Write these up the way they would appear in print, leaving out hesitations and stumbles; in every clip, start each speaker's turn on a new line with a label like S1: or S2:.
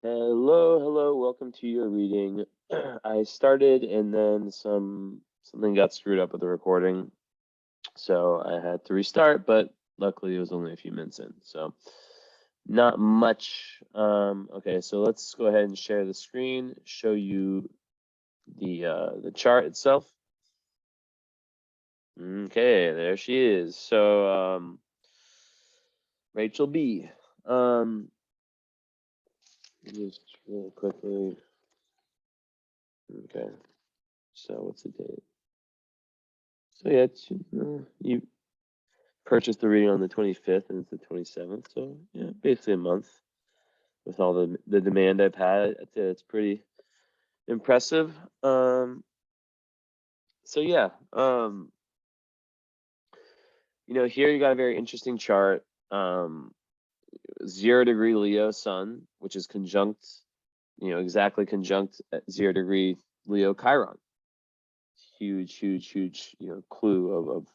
S1: Hello, welcome to your reading. I started and then something got screwed up with the recording, so I had to restart, but luckily it was only a few minutes in, so not much. Okay, so let's go ahead and share the screen, show you the chart itself. Okay, there she is. So Rachel B. Just really quickly. Okay, so what's the date? So yeah, you purchased the reading on the 25th and it's the 27th. So yeah, basically a month with all the demand I've had. I'd say it's pretty impressive. So yeah, here you got a very interesting chart. 0-degree Leo Sun, which is conjunct, exactly conjunct at 0-degree Leo Chiron. Huge, clue of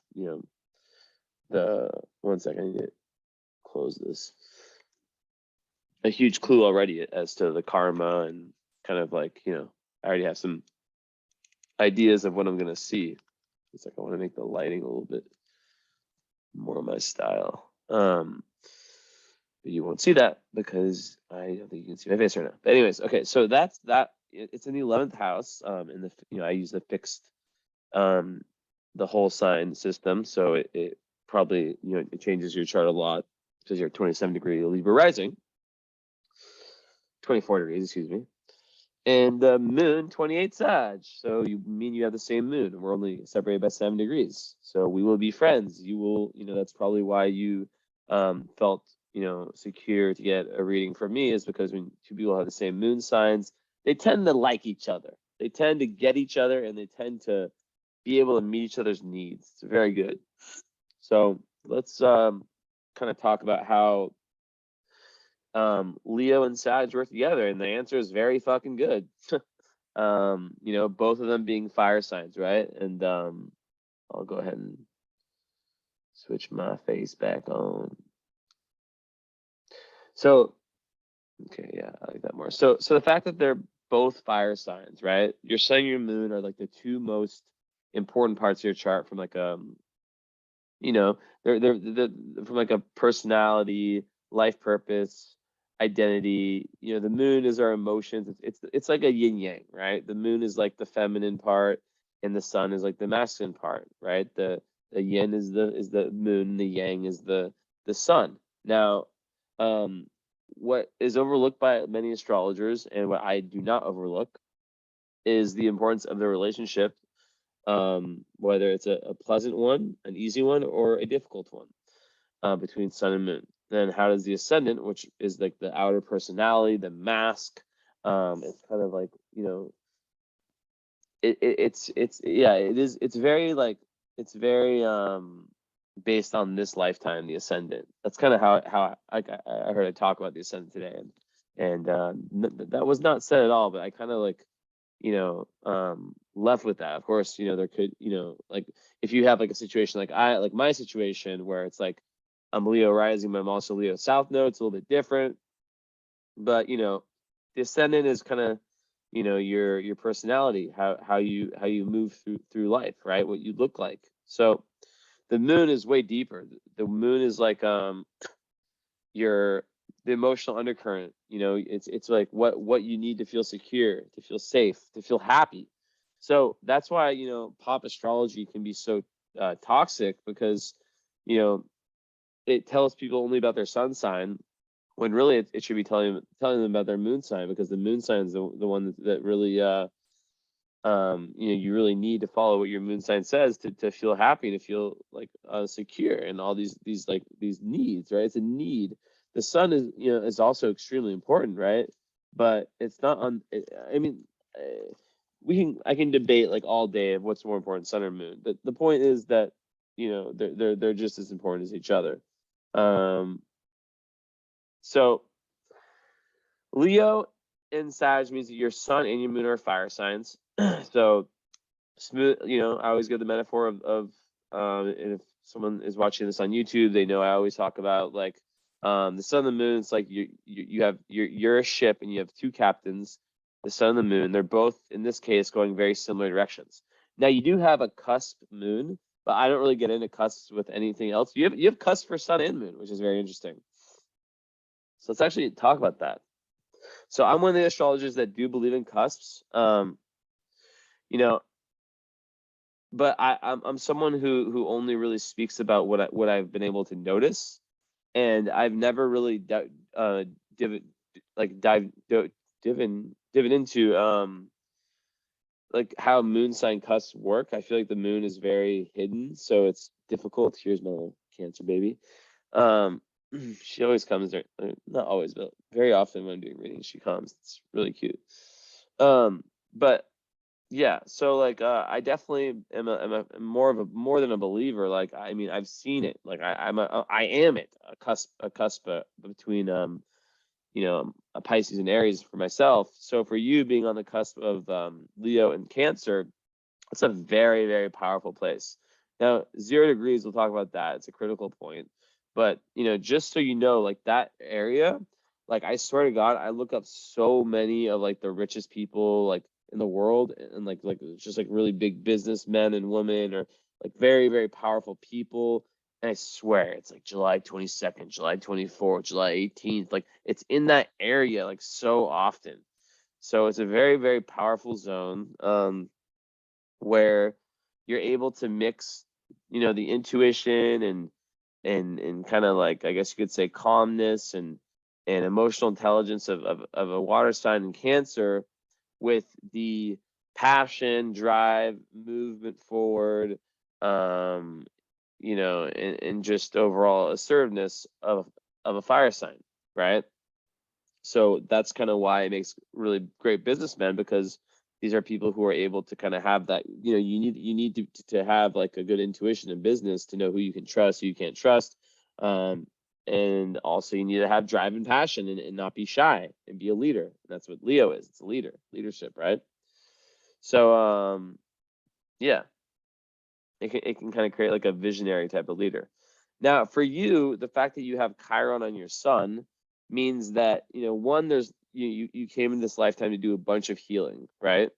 S1: the 1 second. I need to close this. A huge clue already as to the karma and kind of like, I already have some ideas of what I'm going to see. It's like I want to make the lighting a little bit more my style. But you won't see that because I don't think you can see my face right now. But anyways, okay, so that's that. It's in the 11th house. In the I use the fixed the whole sign system, so it probably it changes your chart a lot because you're 27-degree Libra rising. 24 degrees, excuse me. And the moon, 28 Sag. So you have the same moon, and we're only separated by 7 degrees. So we will be friends. You will, that's probably why you felt, secure to get a reading from me, is because when two people have the same moon signs, they tend to like each other. They tend to get each other, and they tend to be able to meet each other's needs. It's very good. So let's kind of talk about how Leo and Sag work together, and the answer is very fucking good. Both of them being fire signs, right? And I'll go ahead and switch my face back on. So, okay, yeah, I like that more. So the fact that they're both fire signs, right? Your sun and your moon are like the two most important parts of your chart from like they're from like a personality, life purpose, identity. The moon is our emotions. It's like a yin yang, right? The moon is like the feminine part, and the sun is like the masculine part, right? The yin is the moon, the yang is the sun. Now, what is overlooked by many astrologers, and what I do not overlook, is the importance of the relationship, whether it's a pleasant one, an easy one, or a difficult one, between sun and moon. Then how does the ascendant, which is like the outer personality, the mask, it's kind of like, it's very based on this lifetime, the ascendant. That's kind of how I heard I talk about the ascendant today, and that was not said at all, but I kind of like left with that. Of course, there could, like if you have like a situation like my situation where it's like I'm Leo rising, but I'm also Leo South Node, it's a little bit different. But the ascendant is kind of your personality, how you move through life, right? What you look like. So the moon is way deeper. The moon is like the emotional undercurrent. It's like what you need to feel secure, to feel safe, to feel happy. So that's why pop astrology can be so toxic, because it tells people only about their sun sign, when really it should be telling them about their moon sign, because the moon sign is the one that really you really need to follow what your moon sign says to feel happy, to feel like secure, and all these needs, right? It's a need. The sun is also extremely important, right? But it's not on. I mean, I can debate like all day of what's more important, sun or moon. But the point is that they're just as important as each other. So Leo and Sag means that your sun and your moon are fire signs. So smooth, I always give the metaphor of and if someone is watching this on YouTube, they know I always talk about like The sun and the moon, it's like you're a ship and you have two captains, the sun and the moon. They're both, in this case, going very similar directions. Now you do have a cusp moon, but I don't really get into cusps with anything else. You have cusp for sun and moon, which is very interesting. So let's actually talk about that. So I'm one of the astrologers that do believe in cusps. You know, but I'm someone who only really speaks about what I've been able to notice, and I've never really dived into like how moon sign cusps work. I feel like the moon is very hidden, so it's difficult. Here's my little Cancer baby. She always comes there, not always, but very often when I'm doing readings, she comes. It's really cute. But yeah, so like I definitely am more than a believer. Like I mean, I've seen it. Like I am it, a cusp between a Pisces and Aries for myself. So for you being on the cusp of Leo and Cancer, it's a very, very powerful place. Now 0 degrees, we'll talk about that. It's a critical point. But just so you know, like that area, like I swear to God, I look up so many of like the richest people like in the world, and like just like really big businessmen and women, or like very, very powerful people. And I swear it's like July 22nd, July 24th, July 18th. Like it's in that area like so often. So it's a very, very powerful zone where you're able to mix, the intuition and kind of like, I guess you could say, calmness and emotional intelligence of a water sign in Cancer, with the passion, drive, movement forward, and just overall assertiveness of a fire sign, right? So that's kind of why it makes really great businessmen, because these are people who are able to kind of have that, you need to have like a good intuition in business to know who you can trust, who you can't trust. And also you need to have drive and passion and not be shy and be a leader. And that's what Leo is. It's a leadership, right? So, yeah, it can kind of create like a visionary type of leader. Now for you, the fact that you have Chiron on your sun means that, one, there's, you came in this lifetime to do a bunch of healing, right?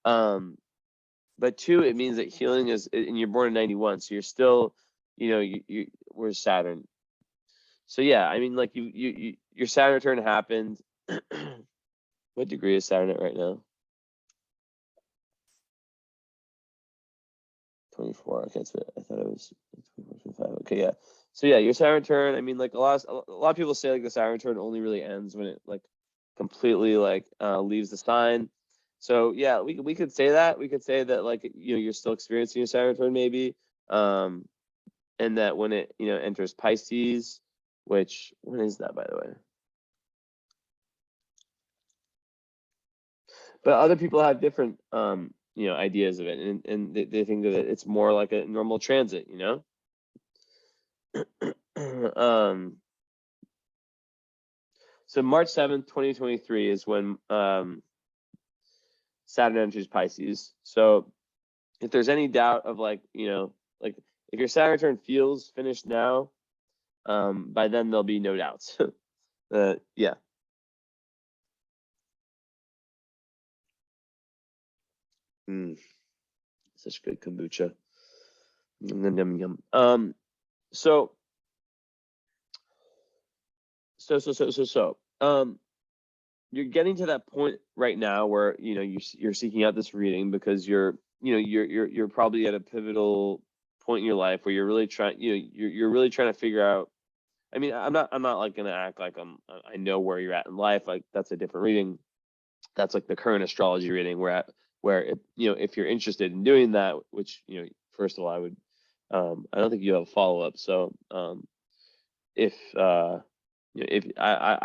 S1: But two, it means that healing is, and you're born in 91, so you're still, where's Saturn? So yeah, I mean, like your Saturn return happened. What degree is Saturn at right now? 24. Okay, so I thought it was 24, 25. Okay, yeah. So yeah, your Saturn return. I mean, like a lot of people say like the Saturn return only really ends when it like completely like leaves the sign. So yeah, we could say that. We could say that like you're still experiencing your Saturn return maybe, and that when it enters Pisces, which, when is that, by the way? But other people have different ideas of it, and they think that it's more like a normal transit, So March 7th, 2023 is when Saturn enters Pisces. So if there's any doubt of like if your Saturn return feels finished now, by then there'll be no doubts. Yeah. Such good kombucha. Yum, yum. So you're getting to that point right now where you're seeking out this reading because you're probably at a pivotal point in your life where you're really trying you're really trying to figure out. I mean, I'm not like gonna act like I know where you're at in life. Like that's a different reading. That's like the current astrology reading where if you're interested in doing that, which first of all, I would I don't think you have a follow-up. So if I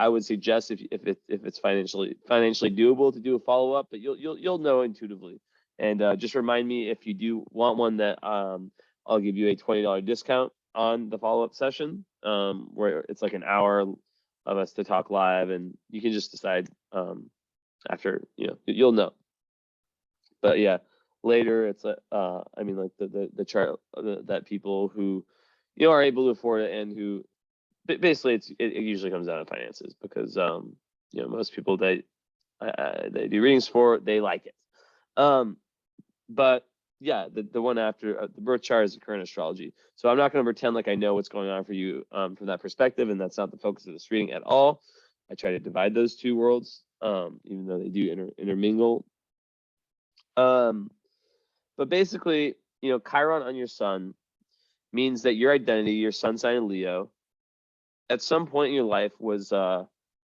S1: would suggest if it's financially doable to do a follow-up, but you'll know intuitively. And just remind me if you do want one that I'll give you a $20 discount on the follow-up session, where it's like an hour of us to talk live, and you can just decide after you'll know. But yeah, later it's I mean, like the chart that people who are able to afford it and who basically it usually comes down to finances, because you know, most people that they do readings for, they like it. But yeah, the one after the birth chart is the current astrology. So I'm not going to pretend like I know what's going on for you from that perspective, and that's not the focus of this reading at all. I try to divide those two worlds, even though they do intermingle. But basically, you know, Chiron on your sun means that your identity, your sun sign in Leo, at some point in your life was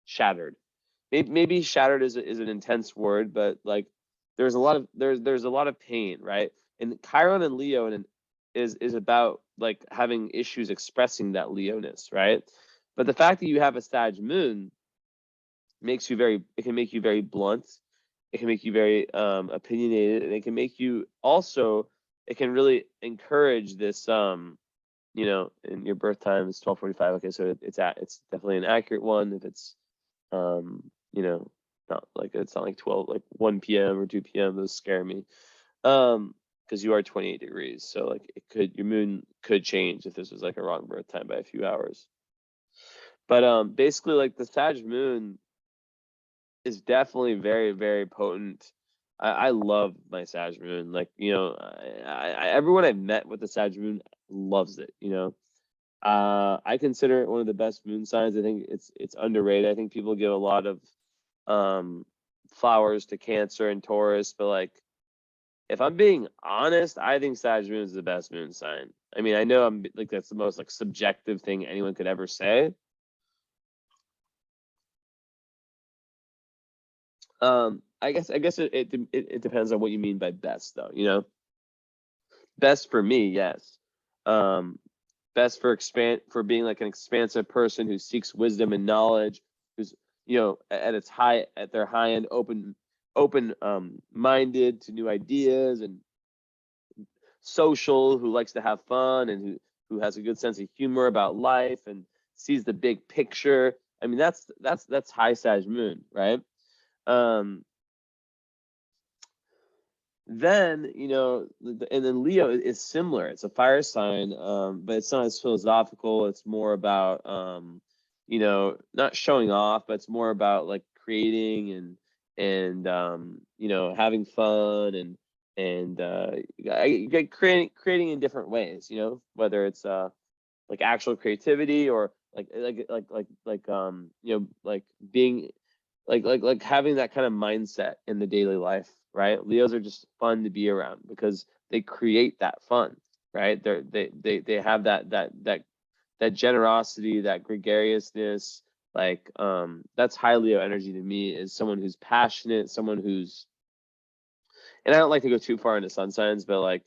S1: shattered. Maybe shattered is an intense word, but like there's a lot of pain, right? And Chiron and Leo is about like having issues expressing that Leoness, right? But the fact that you have a Sag moon it can make you very blunt. It can make you very opinionated, and it can make you also, it can really encourage this you know, in your birth time is 12:45. Okay, so it's definitely an accurate one. If it's you know, it's not like 1 p.m. or 2 p.m. Those scare me. Because you are 28 degrees. So like your moon could change if this was like a wrong birth time by a few hours. But basically, like the Sag moon is definitely very, very potent. I love my Sag moon. Like, you know, everyone I've met with the Sag moon loves it, you know. I consider it one of the best moon signs. I think it's underrated. I think people give a lot of flowers to Cancer and Taurus, but like, if I'm being honest, I think Sag moon is the best moon sign. I mean, I know I'm like, that's the most like subjective thing anyone could ever say. I guess it depends on what you mean by best, though. You know, best for me, yes. Best for being like an expansive person who seeks wisdom and knowledge, who's, you know, at their high end, open minded to new ideas, and social, who likes to have fun, and who has a good sense of humor about life and sees the big picture. I mean, that's high Sag moon, right? Then, you know, and then Leo is similar. It's a fire sign, but it's not as philosophical. It's more about you know, not showing off, but it's more about like creating and you know, having fun and creating in different ways, you know, whether it's like actual creativity, or you know, like being like having that kind of mindset in the daily life, right? Leos are just fun to be around because they create that fun, right? They have that generosity, that gregariousness. Like that's high Leo energy to me, is someone who's passionate, someone who's, and I don't like to go too far into sun signs, but like,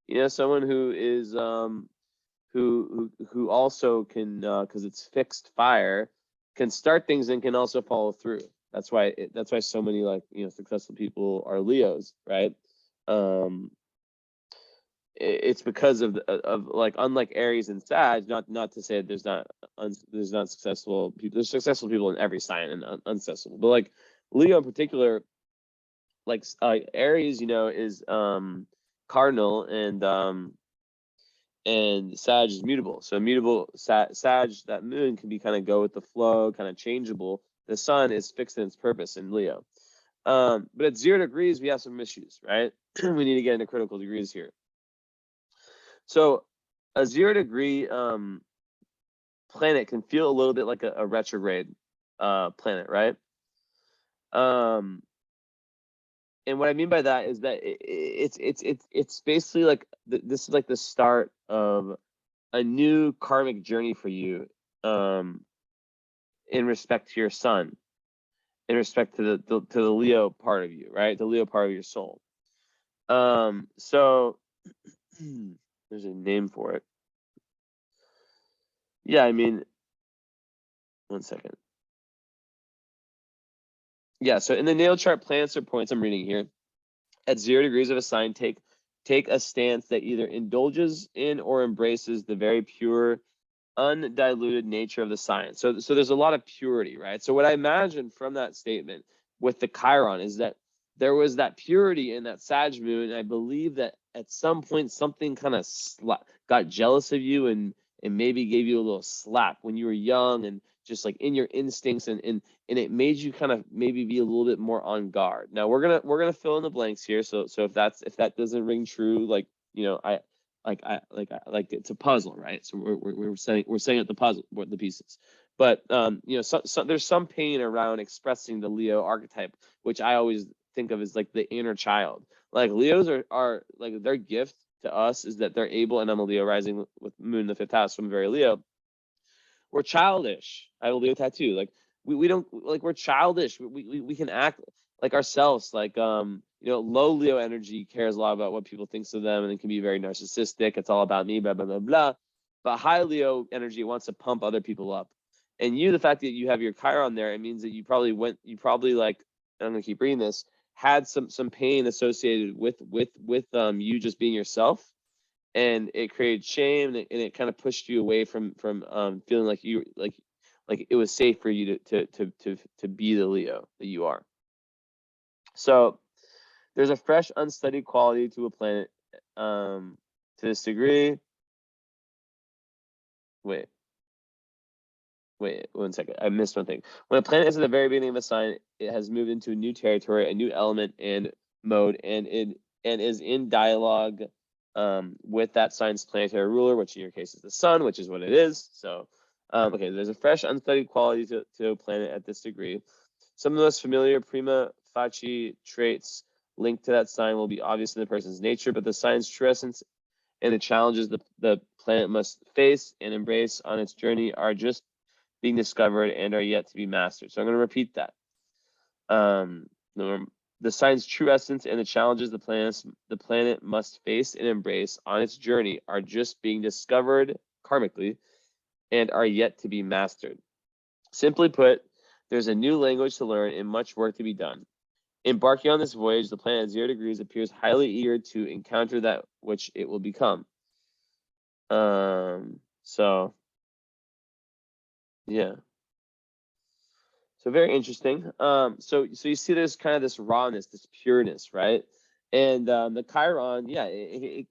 S1: you know, someone who is who also can, because it's fixed fire, can start things and can also follow through. That's why so many, like, you know, successful people are Leos, right? It's because of like, unlike Aries and Sag, not to say there's not successful people. There's successful people in every sign and unsuccessful, but like Leo in particular, like Aries, you know, is cardinal, and Sag is mutable. So mutable Sag, that moon can be kind of go with the flow, kind of changeable. The sun is fixed in its purpose in Leo. But at 0 degrees, we have some issues, right? We need to get into critical degrees here. So a 0 degree planet can feel a little bit like a retrograde planet, right? And what I mean by that is that it's basically like this is like the start of a new karmic journey for you, in respect to your sun, in respect to the Leo part of you, right? The Leo part of your soul. So there's a name for it. Yeah, I mean, one second. Yeah, so in the natal chart, planets or points I'm reading here, at 0 degrees of a sign, take a stance that either indulges in or embraces the very pure, undiluted nature of the sign. So there's a lot of purity, right? So what I imagine from that statement with the Chiron is that there was that purity in that Sag moon, and I believe that at some point something kind of got jealous of you and and maybe gave you a little slap when you were young and just like in your instincts, and it made you kind of maybe be a little bit more on guard. Now we're gonna fill in the blanks here. So if that doesn't ring true, like, you know, I like it's a puzzle, right? So we're setting up the puzzle, what the pieces. But you know, so there's some pain around expressing the Leo archetype, which I always think of as like the inner child. Like Leos are like, their gift to us is that they're able, and I'm a Leo rising with moon in the 5th house, so I'm very Leo. We're childish. I have a Leo tattoo. Like we don't, like, we're childish. We can act like ourselves. Like you know, low Leo energy cares a lot about what people thinks of them, and it can be very narcissistic. It's all about me, blah blah blah blah. But high Leo energy wants to pump other people up. And you, the fact that you have your Chiron there, it means that you probably like, I'm gonna keep reading this, had some pain associated with you just being yourself, and it created shame, and it kind of pushed you away from feeling like you like it was safe for you to be the Leo that you are. So there's a fresh, unstudied quality to a planet to this degree. Wait 1 second. I missed one thing. When a planet is at the very beginning of a sign, it has moved into a new territory, a new element and mode, and is in dialogue with that sign's planetary ruler, which in your case is the sun, which is what it is. So, okay, there's a fresh, unstudied quality to a planet at this degree. Some of the most familiar prima facie traits linked to that sign will be obvious in the person's nature, but the sign's true essence and the challenges the planet must face and embrace on its journey are just being discovered and are yet to be mastered. So I'm going to repeat that. The sign's true essence and the challenges the planet must face and embrace on its journey are just being discovered karmically and are yet to be mastered. Simply put, there's a new language to learn and much work to be done. Embarking on this voyage, the planet at 0 degrees appears highly eager to encounter that which it will become. So yeah. So very interesting. So you see there's kind of this rawness, this pureness, right? And the Chiron, yeah,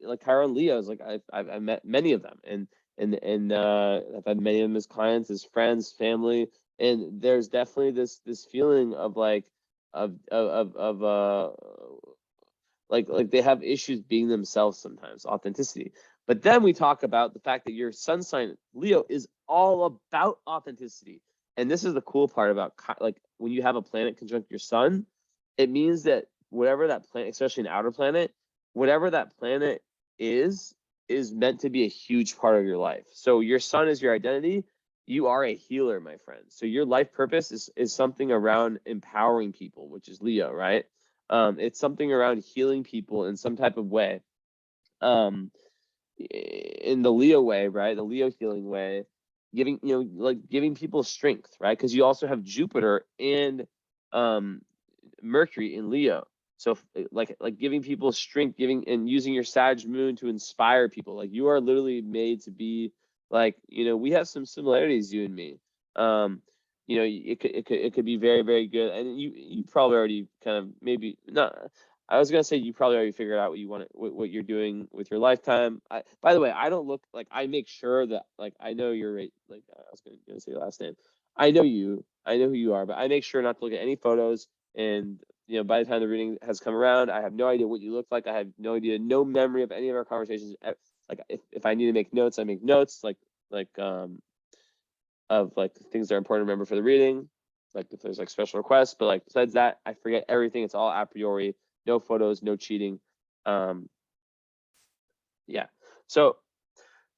S1: like Chiron Leos, like I've met many of them, and I've had many of them as clients, as friends, family, and there's definitely this feeling of like like they have issues being themselves sometimes, authenticity. But then we talk about the fact that your sun sign Leo is all about authenticity. And this is the cool part about, like, when you have a planet conjunct your sun, it means that whatever that planet, especially an outer planet, whatever that planet is meant to be a huge part of your life. So your sun is your identity. You are a healer, my friend. So your life purpose is something around empowering people, which is Leo, right? It's something around healing people in some type of way. In the Leo way, right? The Leo healing way, giving, giving people strength, right? Because you also have Jupiter and Mercury in Leo. So like giving people strength, giving and using your Sag moon to inspire people. Like, you are literally made to be like, we have some similarities, you and me. It could be very, very good. And you probably already kind of, maybe not, I was gonna say you probably already figured out what you want, what you're doing with your lifetime. By the way, I don't look like, I make sure that, like, I know your rate. Like, I was gonna say your last name. I know you. I know who you are, but I make sure not to look at any photos. And by the time the reading has come around, I have no idea what you look like. I have no idea, no memory of any of our conversations. Like, if I need to make notes, I make notes. Of like things that are important to remember for the reading. Like, if there's like special requests, but like besides that, I forget everything. It's all a priori. No photos, no cheating. Yeah. So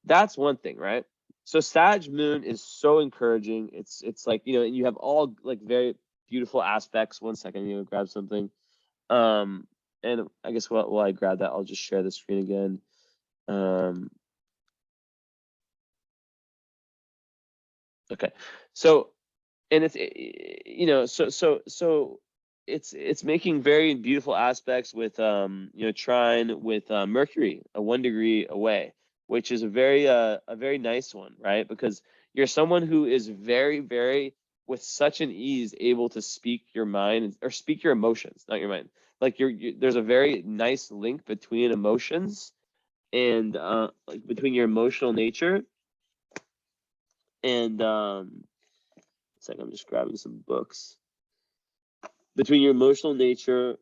S1: that's one thing, right? So Sag moon is so encouraging. It's like, and you have all like very beautiful aspects. 1 second, grab something. And I guess while I grab that, I'll just share the screen again. Okay. So, and it's, so it's making very beautiful aspects with trine with Mercury 1 degree away, which is a very nice one, right? Because you're someone who is very, very, with such an ease, able to speak your mind, or speak your emotions, not your mind. Like, there's a very nice link between emotions and like between your emotional nature And it's like I'm just grabbing some books. Between your emotional nature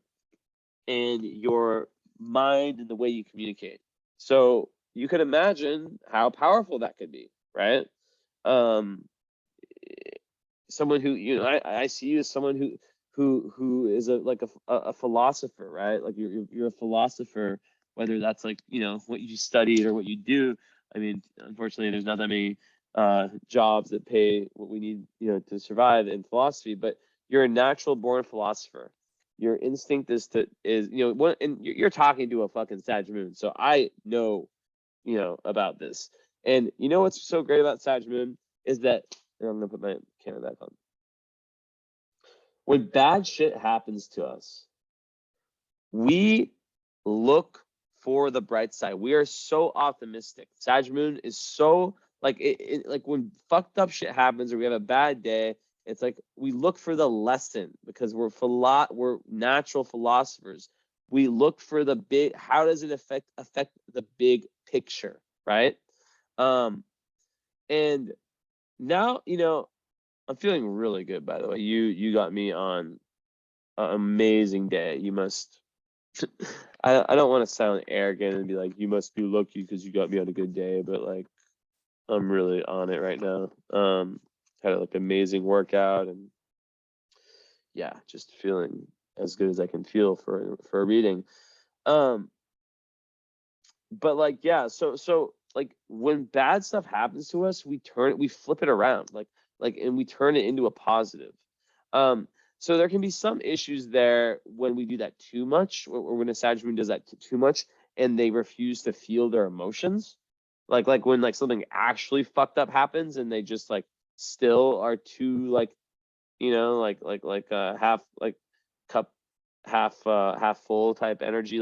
S1: and your mind and the way you communicate. So you can imagine how powerful that could be, right? Someone who, you know, I see you as someone who is a philosopher, right? Like you're a philosopher, whether that's like, you know, what you studied or what you do. I mean, unfortunately, there's not that many jobs that pay what we need, you know, to survive in philosophy, but you're a natural born philosopher. Your instinct is you know, what, and you're talking to a fucking Sag moon, so I know, you know, about this. And you know what's so great about Sag moon is that, and I'm gonna put my camera back on. When bad shit happens to us, we look for the bright side. We are so optimistic. Sag moon is so like like when fucked up shit happens or we have a bad day, it's like we look for the lesson because we're natural philosophers. We look for the big, how does it affect the big picture, right? And now, you know, I'm feeling really good, by the way. You got me on an amazing day. You must I don't want to sound arrogant and be like, you must be lucky because you got me on a good day, but like I'm really on it right now. Had like amazing workout and yeah, just feeling as good as I can feel for a reading. But like yeah, so like when bad stuff happens to us, we flip it around, and we turn it into a positive. So there can be some issues there when we do that too much, or when a Sag moon does that too much, and they refuse to feel their emotions. Like when like something actually fucked up happens, and they just like still are too like, you know, like half like cup half full type energy.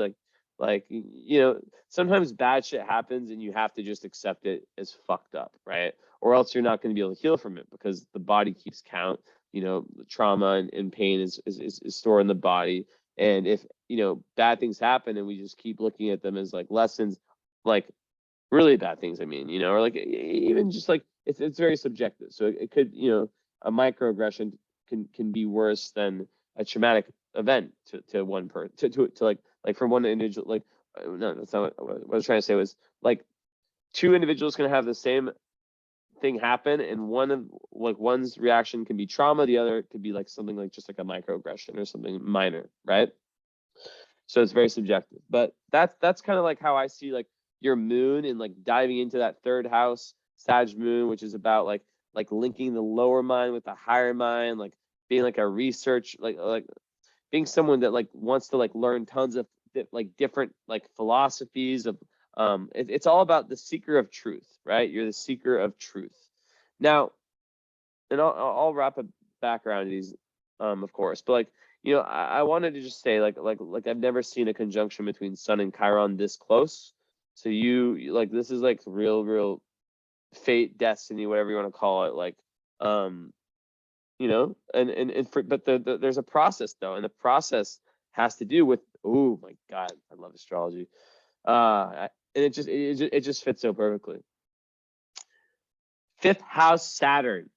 S1: Like you know, sometimes bad shit happens, and you have to just accept it as fucked up, right? Or else you're not going to be able to heal from it because the body keeps count. You know, trauma and pain is stored in the body. And if, you know, bad things happen and we just keep looking at them as like lessons, like really bad things, I mean, you know, or like even just like it's very subjective. So it could, you know, a microaggression can be worse than a traumatic event to one person, to like from one individual. Like no, that's not what I was trying to say. Was like two individuals can have the same thing happen, and one's reaction can be trauma, the other could be like something like just like a microaggression or something minor, right? So it's very subjective, but that's kind of like how I see like your moon and like diving into that third house Sag moon, which is about like linking the lower mind with the higher mind, like being like a research, like being someone that like wants to like learn tons of like different like philosophies of it's all about the seeker of truth, right? You're the seeker of truth. Now, and I'll wrap it back around these, of course, but like, you know, I wanted to just say like I've never seen a conjunction between Sun and Chiron this close. So you like, this is like real fate, destiny, whatever you want to call it. Like, you know, but there's a process though, and the process has to do with, oh my God, I love astrology. And it just fits so perfectly. Fifth house Saturn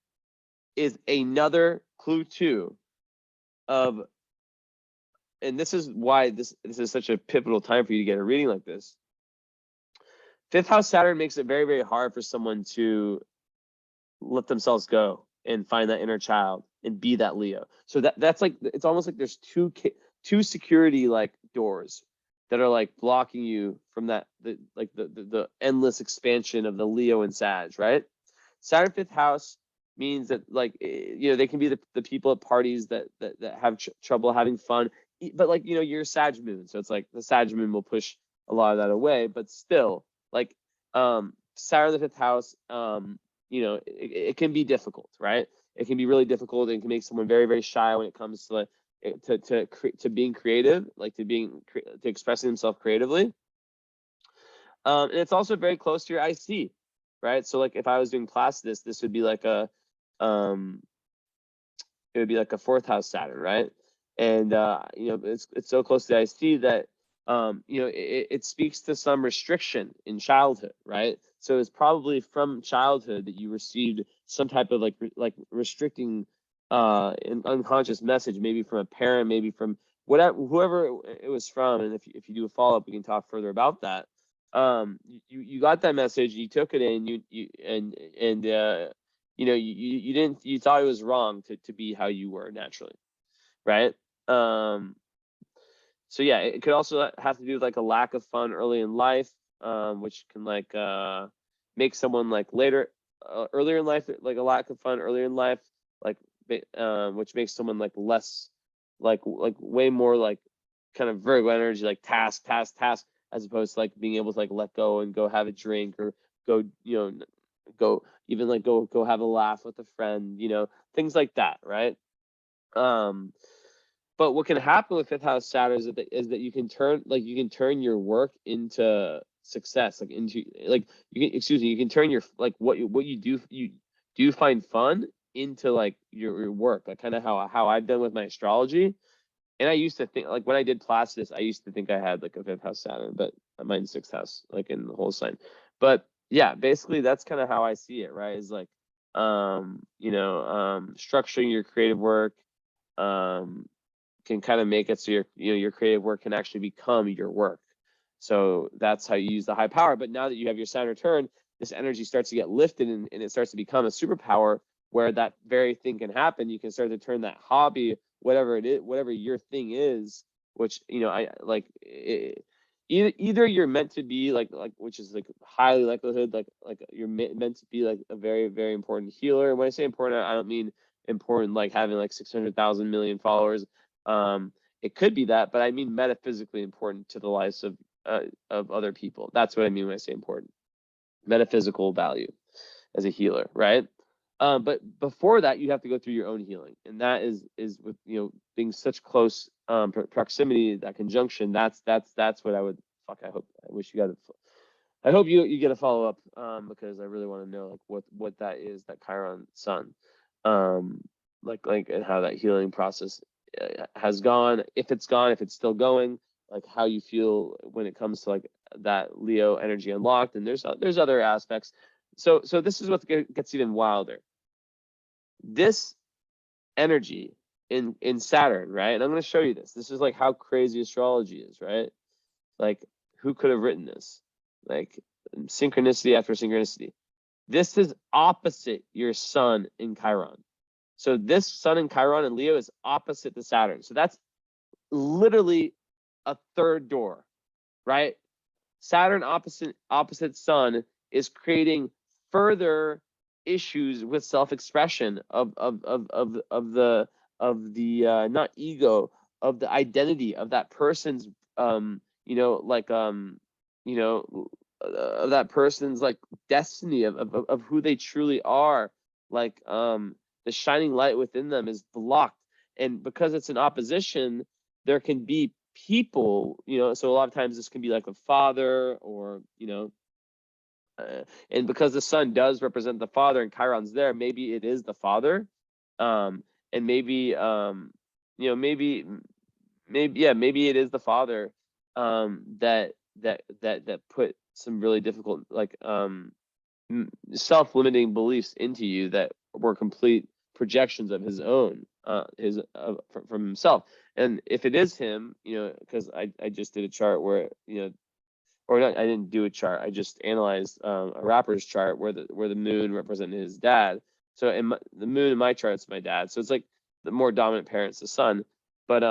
S1: is another clue too of, and this is why this is such a pivotal time for you to get a reading like this. Fifth house Saturn makes it very hard for someone to let themselves go and find that inner child and be that Leo. So that's like, it's almost like there's two security like doors that are like blocking you from that, the endless expansion of the Leo and Sag, right? Saturn fifth house means that like, you know, they can be the people at parties that have trouble having fun, but like, you know, you're Sag moon, so it's like the Sag moon will push a lot of that away, but still like Saturn the fifth house, you know, it can be difficult, right? It can be really difficult and can make someone very shy when it comes to like to being creative, like to expressing themselves creatively. And it's also very close to your IC, right? So like if I was doing Placidus, this would be like a it would be like a fourth house Saturn, right? And you know, it's so close to the IC that you know, it speaks to some restriction in childhood, right? So it's probably from childhood that you received some type of like restricting an unconscious message, maybe from a parent, maybe from whoever it was from. And if you do a follow-up, we can talk further about that. You got that message, you took it in, you thought it was wrong to be how you were naturally, right? So yeah, it could also have to do with like a lack of fun early in life, which can make someone like earlier in life, like a lack of fun earlier in life, like which makes someone like less, like way more like kind of Virgo energy, like task, as opposed to like being able to like let go and go have a drink, or go, go even like go have a laugh with a friend, things like that, right? But what can happen with fifth house Saturn is that you can turn your work into success, like into like you can turn your like what you do find fun into like your work, like kind of how I've done with my astrology. And I used to think, like when I did Placidus, I used to think I had like a fifth house Saturn, but mine's sixth house, like in the whole sign. But yeah, basically that's kind of how I see it, right? Is like structuring your creative work can kind of make it so your creative work can actually become your work. So that's how you use the high power. But now that you have your Saturn return, this energy starts to get lifted, and it starts to become a superpower where that very thing can happen. You can start to turn that hobby, whatever it is, whatever your thing is, which either you're meant to be like which is like highly likelihood, like you're meant to be like a very, very important healer. And when I say important, I don't mean important like having like 600,000 million followers. It could be that, but I mean metaphysically important to the lives of other people. That's what I mean when I say important. Metaphysical value as a healer, right? But before that, you have to go through your own healing, and that is with being such close proximity, that conjunction. That's what I would. I wish you got it. I hope you get a follow up, because I really want to know like what that is, that Chiron Sun, like and how that healing process has gone, if it's still going, like how you feel when it comes to like that Leo energy unlocked. And there's other aspects. So this is what gets even wilder. This energy in Saturn, right? And I'm going to show you this. This is like how crazy astrology is, right? Like, who could have written this? Like, synchronicity after synchronicity. This is opposite your sun in Chiron. So this sun in Chiron and Leo is opposite to Saturn. So that's literally a third door, right? Saturn opposite sun is creating further issues with self-expression of the not ego, of the identity of that person's of that person's like destiny of who they truly are. Like the shining light within them is blocked, and because it's an opposition, there can be people, so a lot of times this can be like a father, or and because the sun does represent the father and Chiron's there, maybe it is the father, and maybe maybe it is the father that put some really difficult like self-limiting beliefs into you that were complete projections of his own, from himself. And if it is him, because I just did a chart where or not, I didn't do a chart, I just analyzed a rapper's chart where the moon represented his dad. So the moon in my chart is my dad, so it's like the more dominant parent's the sun. But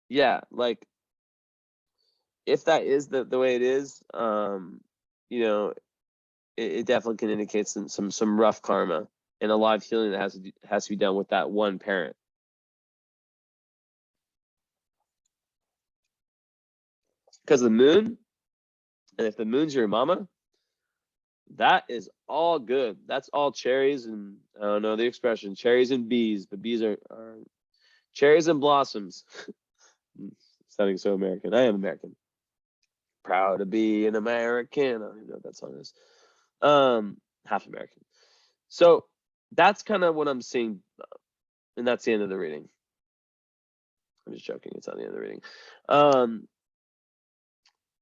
S1: yeah, like if that is the way it is, it definitely can indicate some rough karma and a lot of healing that has to be done with that one parent. Because the moon, and if the moon's your mama, that is all good. That's all cherries, and I don't know the expression, cherries and bees, but bees are cherries and blossoms. Sounding so American. I am American. Proud to be an American. I don't even know what that song is. Half American. So that's kind of what I'm seeing, and that's the end of the reading. I'm just joking. It's not the end of the reading.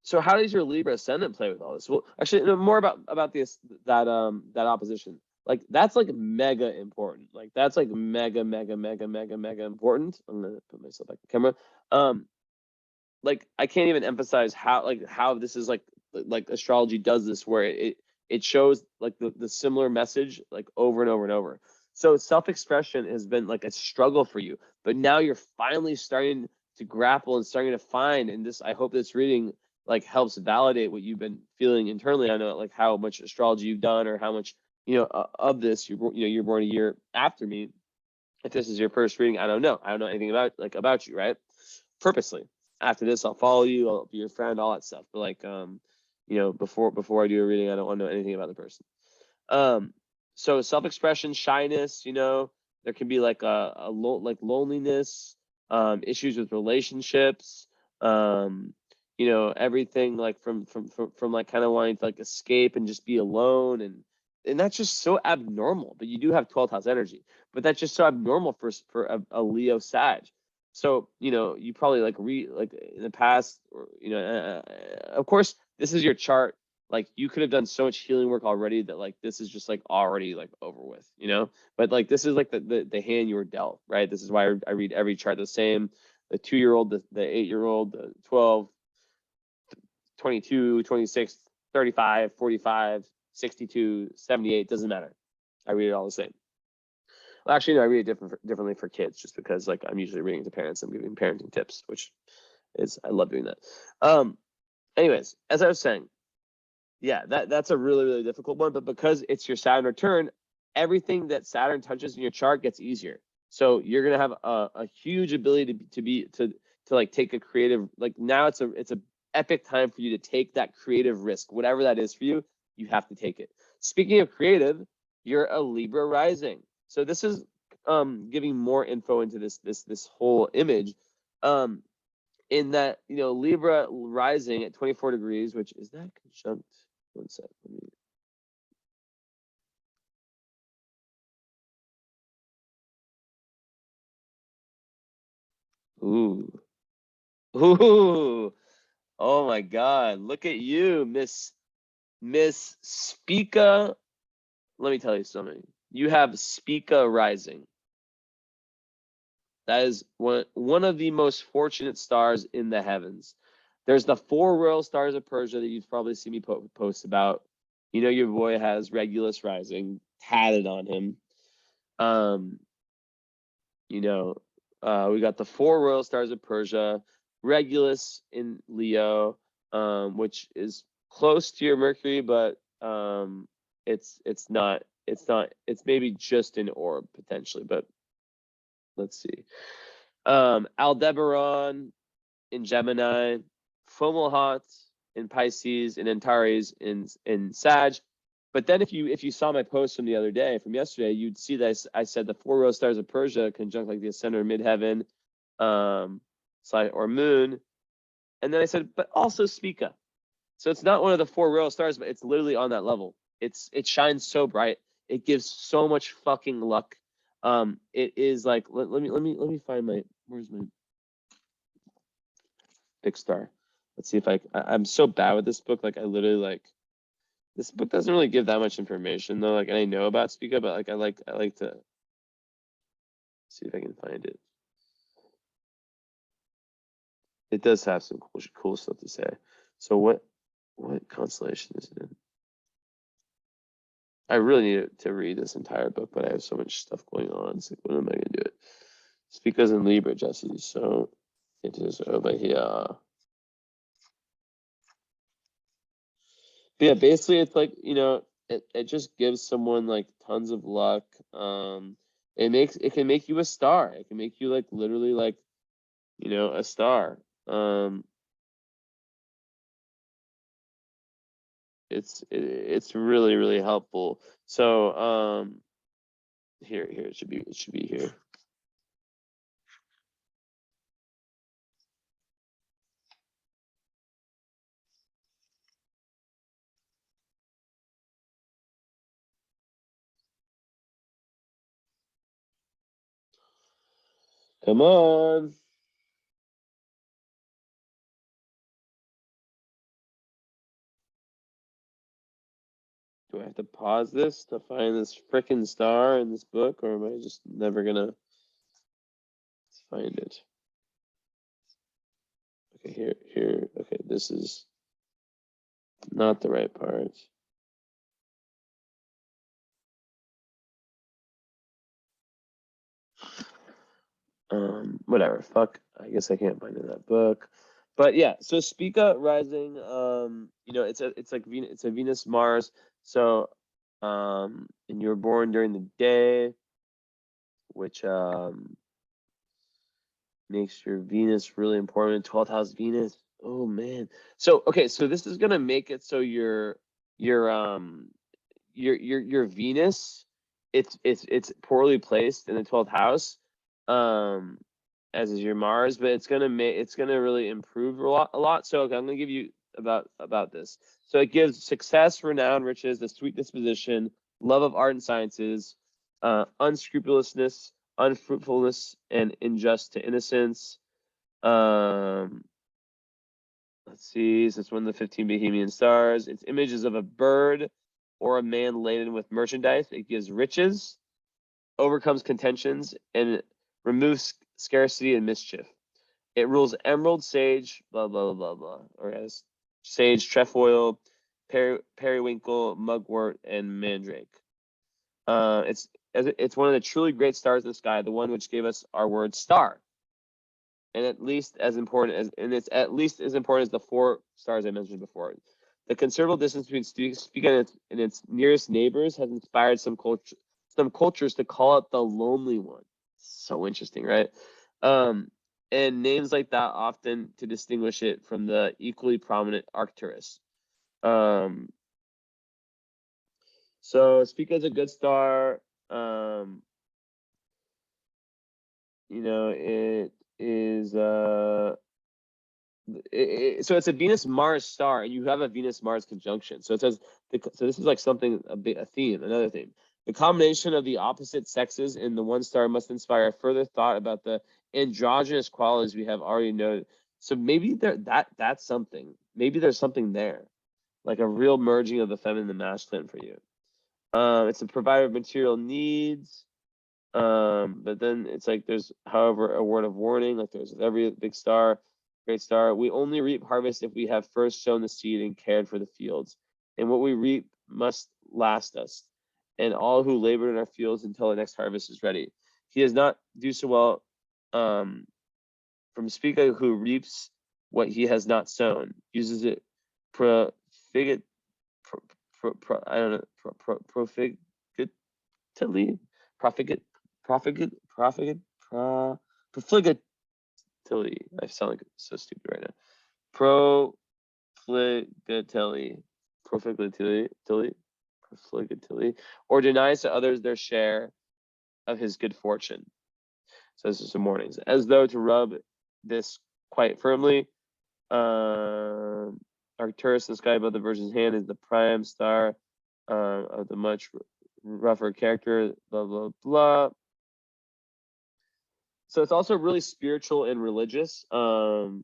S1: So how does your Libra ascendant play with all this? Well, actually, more about that opposition. like that's like mega important. Like that's like mega important. I'm gonna put myself back on camera. Like I can't even emphasize how this is like astrology does this, where it shows like the similar message like over and over and over. So self-expression has been like a struggle for you, but now you're finally starting to grapple and starting to find, and this, I hope this reading like helps validate what you've been feeling internally. I know like how much astrology you've done, or how much, of this you're born a year after me. If this is your first reading, I don't know anything about you, right? Purposely, after this, I'll follow you, I'll be your friend, all that stuff. But like, before I do a reading, I don't want to know anything about the person. So self-expression, shyness, there can be like like loneliness, issues with relationships, everything like from like kind of wanting to like escape and just be alone, and that's just so abnormal. But you do have 12th house energy, but that's just so abnormal for a Leo Sag. So, you probably like in the past, or, of course, this is your chart. Like you could have done so much healing work already that like this is just like already like over with, but like this is like the hand you were dealt, right? This is why I read every chart the same. The 2-year-old, the 8-year-old, the 12, 22, 26, 35, 45, 62, 78, doesn't matter. I read it all the same. Well, actually, no, I read it differently for kids, just because like I'm usually reading to parents. I'm giving parenting tips, which is, I love doing that. Anyways, as I was saying, yeah, that's a really, really difficult one. But because it's your Saturn return, everything that Saturn touches in your chart gets easier. So you're gonna have a huge ability to like take a creative, like now it's a epic time for you to take that creative risk, whatever that is for you. You have to take it. Speaking of creative, you're a Libra rising. So this is giving more info into this whole image. In that, Libra rising at 24 degrees, which is that conjunct. One sec. Ooh. Oh my God. Look at you, Miss Spica. Let me tell you something. You have Spica rising. That is one of the most fortunate stars in the heavens. There's the 4 royal stars of Persia that you've probably seen me post about. Your boy has Regulus rising tatted on him. We got the 4 royal stars of Persia, Regulus in Leo, which is close to your Mercury, but it's maybe just an orb potentially, but let's see. Aldebaran in Gemini, Fomalhaut in Pisces, and Antares in Sag. But then if you saw my post from the other day, from yesterday, you'd see that I said the 4 royal stars of Persia conjunct like the ascendant or midheaven, or moon. And then I said, but also Spica. So it's not one of the 4 royal stars, but it's literally on that level. It shines so bright. It gives so much fucking luck. It is like, let me find where's my big star. Let's see if I'm so bad with this book. Like I literally like, this book doesn't really give that much information though. Like, and I know about Spica, but like I like to see if I can find it. It does have some cool stuff to say. So what constellation is it in? I really need to read this entire book, but I have so much stuff going on. So when am I gonna do it? Spica's in Libra, Jesse. So it is over here. But yeah, basically it's like, it just gives someone like tons of luck. It can make you a star. It can make you like literally like, a star. It's really, really helpful. So here it should be here. Come on. Do I have to pause this to find this frickin' star in this book, or am I just never gonna find it? Okay, here. Okay, this is not the right part. Whatever. Fuck. I guess I can't find it in that book. But yeah, so Spica rising, it's like Venus, it's a Venus Mars. So, and you were born during the day, which makes your Venus really important. 12th house Venus. Oh man. So okay, so this is gonna make it so your Venus, it's poorly placed in the 12th house, as is your Mars, but it's gonna really improve a lot. So okay, I'm gonna give you about this. So it gives success, renown, riches, a sweet disposition, love of art and sciences, unscrupulousness, unfruitfulness, and injust to innocence. Let's see, so it's one of the 15 Bohemian stars. It's images of a bird or a man laden with merchandise. It gives riches, overcomes contentions, and removes scarcity and mischief. It rules emerald, sage, blah, blah, blah, blah, or as sage, trefoil, periwinkle, mugwort, and mandrake. It's one of the truly great stars in the sky, the one which gave us our word star. And it's at least as important as the 4 stars I mentioned before. The considerable distance between Spica and its nearest neighbors has inspired some cultures to call it the lonely one. So interesting, right? And names like that often to distinguish it from the equally prominent Arcturus. So Spica is a good star. It is so it's a Venus Mars star, and you have a Venus Mars conjunction. So it says so this is like something a theme, another theme. The combination of the opposite sexes in the one star must inspire further thought about the androgynous qualities we have already noted. So maybe that's something. Maybe there's something there, like a real merging of the feminine and masculine for you. It's a provider of material needs. But then it's like there's, however, a word of warning, like there's every big star, great star. We only reap harvest if we have first sown the seed and cared for the fields. And what we reap must last us, and all who labored in our fields until the next harvest is ready. He does not do so well from Spica, who reaps what he has not sown, uses it profligately, I sound like so stupid right now. Profligately, or denies to others their share of his good fortune. So this is some mornings, as though to rub this quite firmly. Arcturus, the sky above the Virgin's hand, is the prime star of the much rougher character. Blah blah blah. So it's also really spiritual and religious. People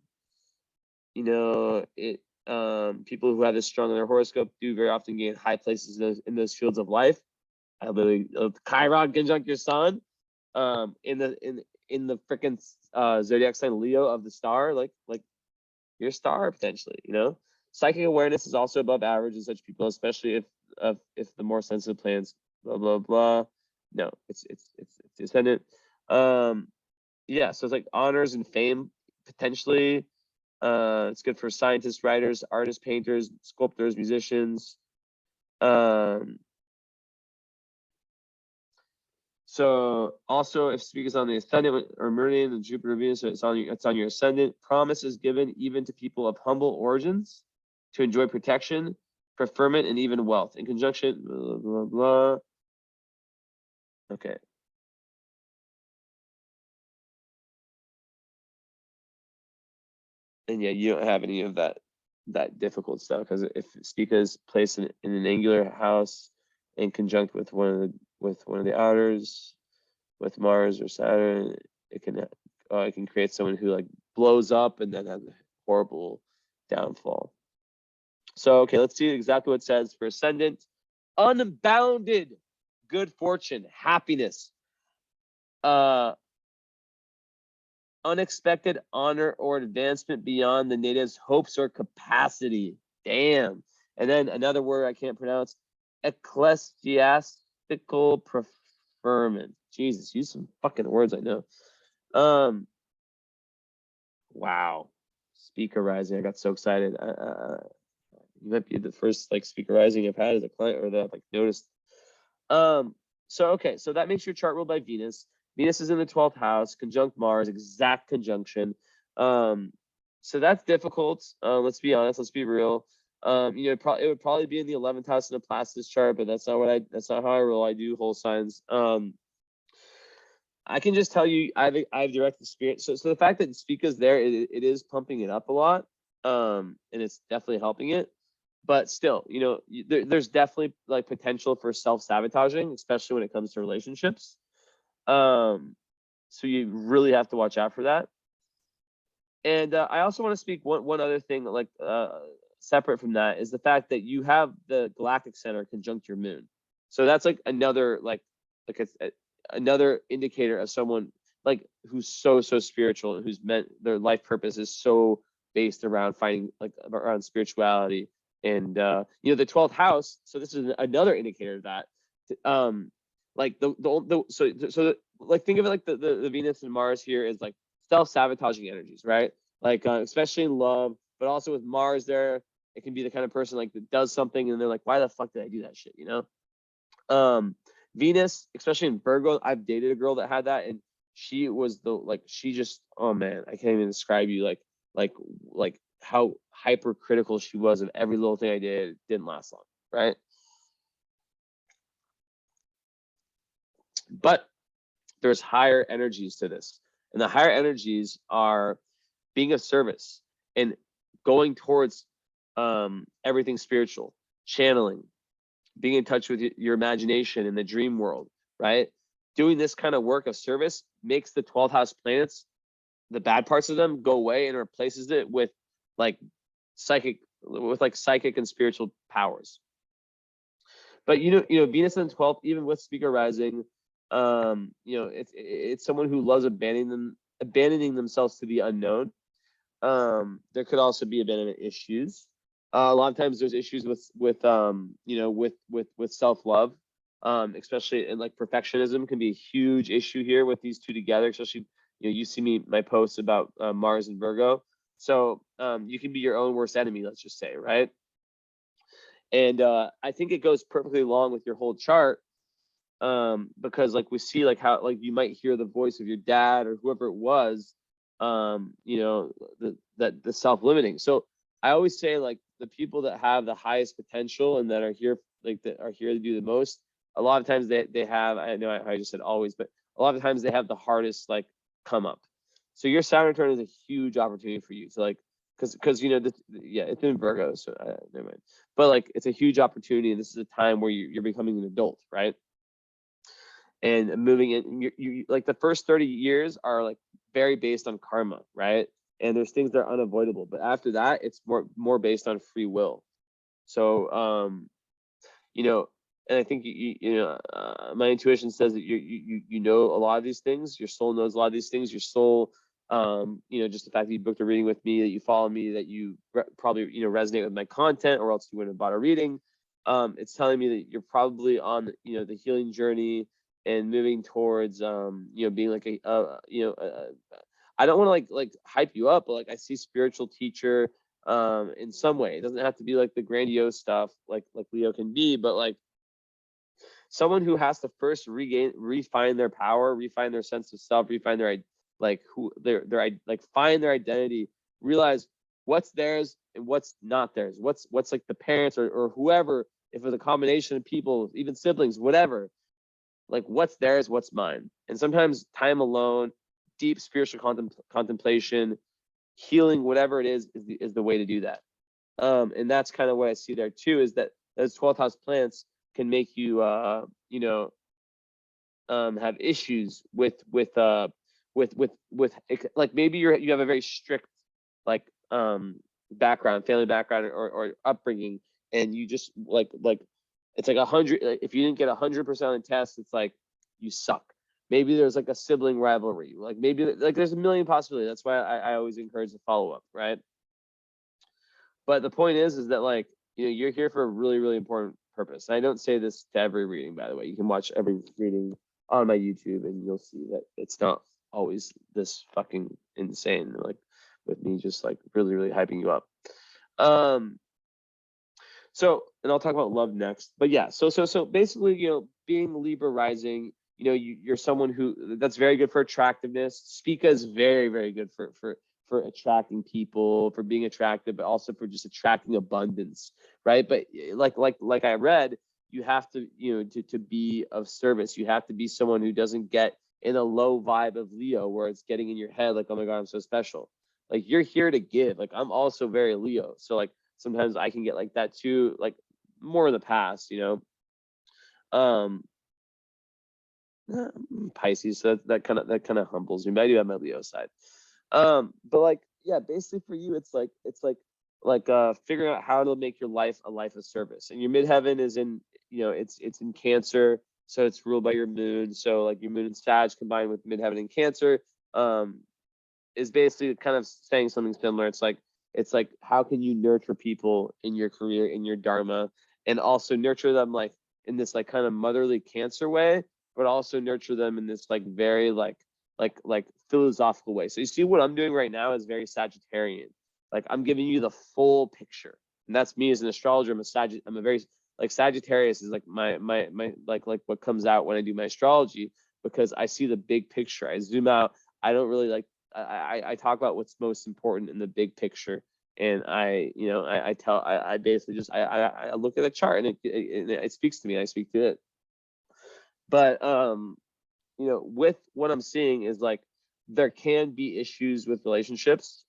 S1: who have this strong in their horoscope do very often gain high places in those fields of life. I literally Chiron conjunct your sun, in the freaking zodiac sign Leo of the star, like your star potentially. Psychic awareness is also above average in such people, especially if the more sensitive planets. Blah blah blah. No, it's descendant. Yeah, so it's like honors and fame potentially. It's good for scientists, writers, artists, painters, sculptors, musicians. So also, if Spica's on the ascendant or meridian and Jupiter, Venus, so it's on your ascendant. Promise is given even to people of humble origins to enjoy protection, preferment, and even wealth. In conjunction, blah blah blah. Okay. And yeah, you don't have any of that difficult stuff, because if Spica is placed in an angular house and conjunct with one of the outers, with Mars or Saturn, it can create someone who like blows up and then has a horrible downfall. So okay, let's see exactly what it says for ascendant. unbounded good fortune, happiness, unexpected honor or advancement beyond the native's hopes or capacity. Damn. And then another word I can't pronounce, ecclesiastical preferment. Jesus, use some fucking words I know. Wow. Speaker rising. I got so excited. You might be the first like speaker rising I've had as a client or that I've like noticed. So okay, so that makes your chart ruled by Venus. Venus is in the 12th house, conjunct Mars, exact conjunction. So that's difficult. Let's be honest, let's be real. You know, it would probably be in the 11th house in a Placidus chart, but that's not how I roll. I do whole signs. I can just tell you, I have direct experience. So the fact that Spica's there, it is pumping it up a lot, and it's definitely helping it. But still, you know, there's definitely like potential for self-sabotaging, especially when it comes to relationships. So you really have to watch out for that. And I also want to speak one other thing, like separate from that, is the fact that you have the galactic center conjunct your moon. So that's like another another indicator of someone like who's so spiritual and who's meant their life purpose is so based around finding like around spirituality. And you know, the 12th house, so this is another indicator of that. Like like think of it like the Venus and Mars here is like self-sabotaging energies, right? Like especially in love, but also with Mars there, it can be the kind of person like that does something and they're like, why the fuck did I do that shit, you know? Venus, especially in Virgo, I've dated a girl that had that, and she was she just, oh man, I can't even describe you like how hypercritical she was of every little thing I did. It didn't last long, right? But there's higher energies to this, and the higher energies are being of service and going towards everything spiritual, channeling, being in touch with your imagination in the dream world, right? Doing this kind of work of service makes the 12th house planets, the bad parts of them, go away and replaces it with like psychic and spiritual powers. But you know, Venus in the 12th, even with Speaker rising, you know, it's someone who loves abandoning themselves to the unknown. There could also be abandonment issues. A lot of times there's issues with you know, with self-love, especially, and like perfectionism can be a huge issue here with these two together, especially, you know, you see my posts about Mars and Virgo. So you can be your own worst enemy, let's just say, right? And I think it goes perfectly along with your whole chart, because like we see like how like you might hear the voice of your dad or whoever it was, you know, the self-limiting. So I always say like the people that have the highest potential and that are here to do the most, a lot of times they have, I know I just said always, but a lot of times they have the hardest like come up. So your Saturn turn is a huge opportunity for you. So like, because you know, yeah, it's in Virgo, so never mind. But like, it's a huge opportunity, and this is a time where you're becoming an adult, right? And moving in, you like the first 30 years are like very based on karma, right? And there's things that are unavoidable, but after that, it's more based on free will. So you know, and I think you know, my intuition says that you know a lot of these things. Your soul knows a lot of these things. Your soul, you know, just the fact that you booked a reading with me, that you follow me, that you probably, you know, resonate with my content, or else you wouldn't have bought a reading. It's telling me that you're probably on, you know, the healing journey and moving towards, you know, being like you know, I don't want to like hype you up, but like I see spiritual teacher in some way. It doesn't have to be like the grandiose stuff like Leo can be, but like someone who has to first refine their power, refine their sense of self, refine their like who their like find their identity, realize what's theirs and what's not theirs, what's like the parents or whoever, if it's a combination of people, even siblings, whatever, like what's theirs, what's mine. And sometimes time alone, deep spiritual contemplation, healing, whatever it is the way to do that. And that's kind of what I see there too, is that those 12th house plants can make you you know, have issues with like maybe you have a very strict like background, family background, or upbringing, and you just like It's like 100. If you didn't get 100% on the test, it's like you suck. Maybe there's like a sibling rivalry. Like maybe like there's a million possibilities. That's why I always encourage the follow up, right? But the point is that like, you know, you're here for a really, really important purpose. And I don't say this to every reading, by the way. You can watch every reading on my YouTube and you'll see that it's not always this fucking insane, like with me just like really, really hyping you up. So, and I'll talk about love next. But yeah, so basically, you know, being Libra rising, you know, you're someone who that's very good for attractiveness. Spica is very, very good for attracting people, for being attractive, but also for just attracting abundance, right? But like I read, you have to, you know, to be of service. You have to be someone who doesn't get in a low vibe of Leo where it's getting in your head like, oh my God, I'm so special. Like you're here to give. Like I'm also very Leo. So like sometimes I can get like that too, like more in the past, you know. Pisces, so that kind of humbles me, but I do have my Leo side. But like, yeah, basically for you, it's like figuring out how to make your life a life of service. And your midheaven is in, you know, it's in Cancer, so it's ruled by your moon. So like your moon and Sag combined with midheaven in Cancer, is basically kind of saying something similar. It's like how can you nurture people in your career, in your dharma, and also nurture them like in this like kind of motherly Cancer way, but also nurture them in this like very like philosophical way. So you see what I'm doing right now is very Sagittarian. Like I'm giving you the full picture, and that's me as an astrologer. I'm a very like Sagittarius is like my like what comes out when I do my astrology, because I see the big picture. I zoom out. I don't really like I talk about what's most important in the big picture, and I you know I basically just I look at a chart and it speaks to me. I speak to it. But you know, with what I'm seeing is like there can be issues with relationships,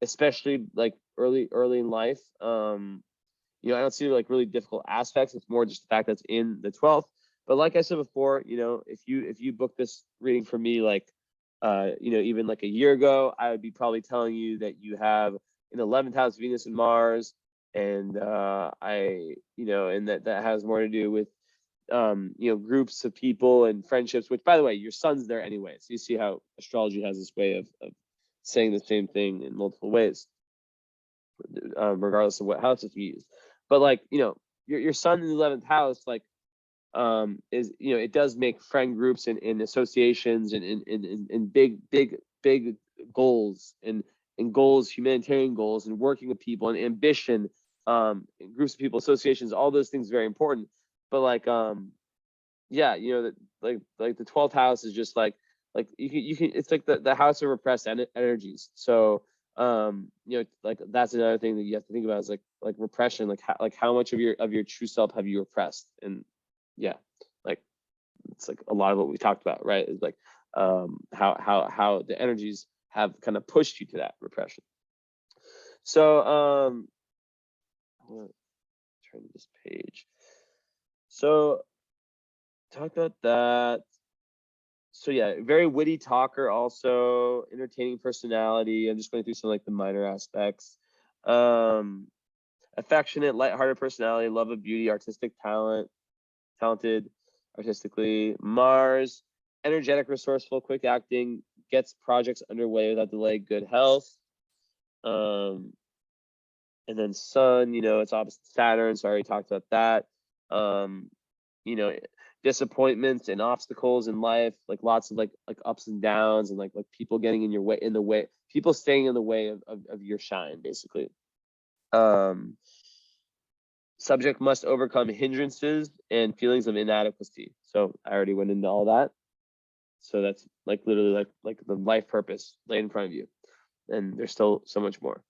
S1: especially like early in life. You know, I don't see like really difficult aspects. It's more just the fact that's in the 12th. But like I said before, you know, if you book this reading for me, like you know, even like a year ago, I would be probably telling you that you have an 11th house Venus and Mars, and you know, and that has more to do with you know, groups of people and friendships, which by the way, your sun's there anyway. So you see how astrology has this way of saying the same thing in multiple ways, regardless of what house it's used. But like, you know, your sun in the 11th house, like, is, you know, it does make friend groups and associations and big goals and goals, humanitarian goals, and working with people and ambition, and groups of people, associations, all those things very important. But like, yeah, you know, that like the 12th house is just like you can it's like the house of repressed energies. So you know, like that's another thing that you have to think about is like repression, like how much of your true self have you repressed. And yeah, like it's like a lot of what we talked about, right? Is like how the energies have kind of pushed you to that repression. So I'm gonna turn this page. So talk about that. So yeah, very witty talker, also entertaining personality. I'm just going through some like the minor aspects. Affectionate, lighthearted personality, love of beauty, talented artistically. Mars, energetic, resourceful, quick acting, gets projects underway without delay, good health. And then Sun, you know, it's opposite Saturn, so I already talked about that. You know, disappointments and obstacles in life, like lots of like ups and downs, and like people getting in the way, people staying in the way of your shine, basically. Subject must overcome hindrances and feelings of inadequacy. So I already went into all that. So that's like literally like the life purpose laid in front of you, and there's still so much more.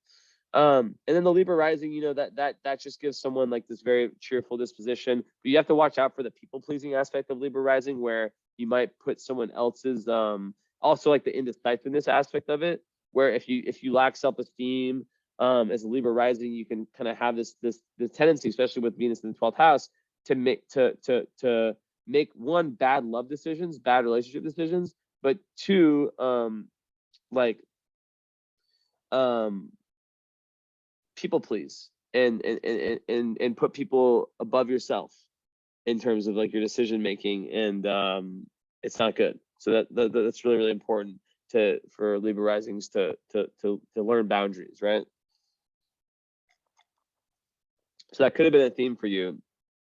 S1: And then the Libra rising, you know, that just gives someone like this very cheerful disposition. But you have to watch out for the people pleasing aspect of Libra rising, where you might put someone else's also like the indecisiveness aspect of it, where if you lack self-esteem as a Libra rising, you can kind of have this tendency, especially with Venus in the 12th house, to make one, bad love decisions, bad relationship decisions, but two, like people please and put people above yourself in terms of like your decision making, and it's not good. So that's really, really important for Libra risings to learn boundaries, right? So that could have been a theme for you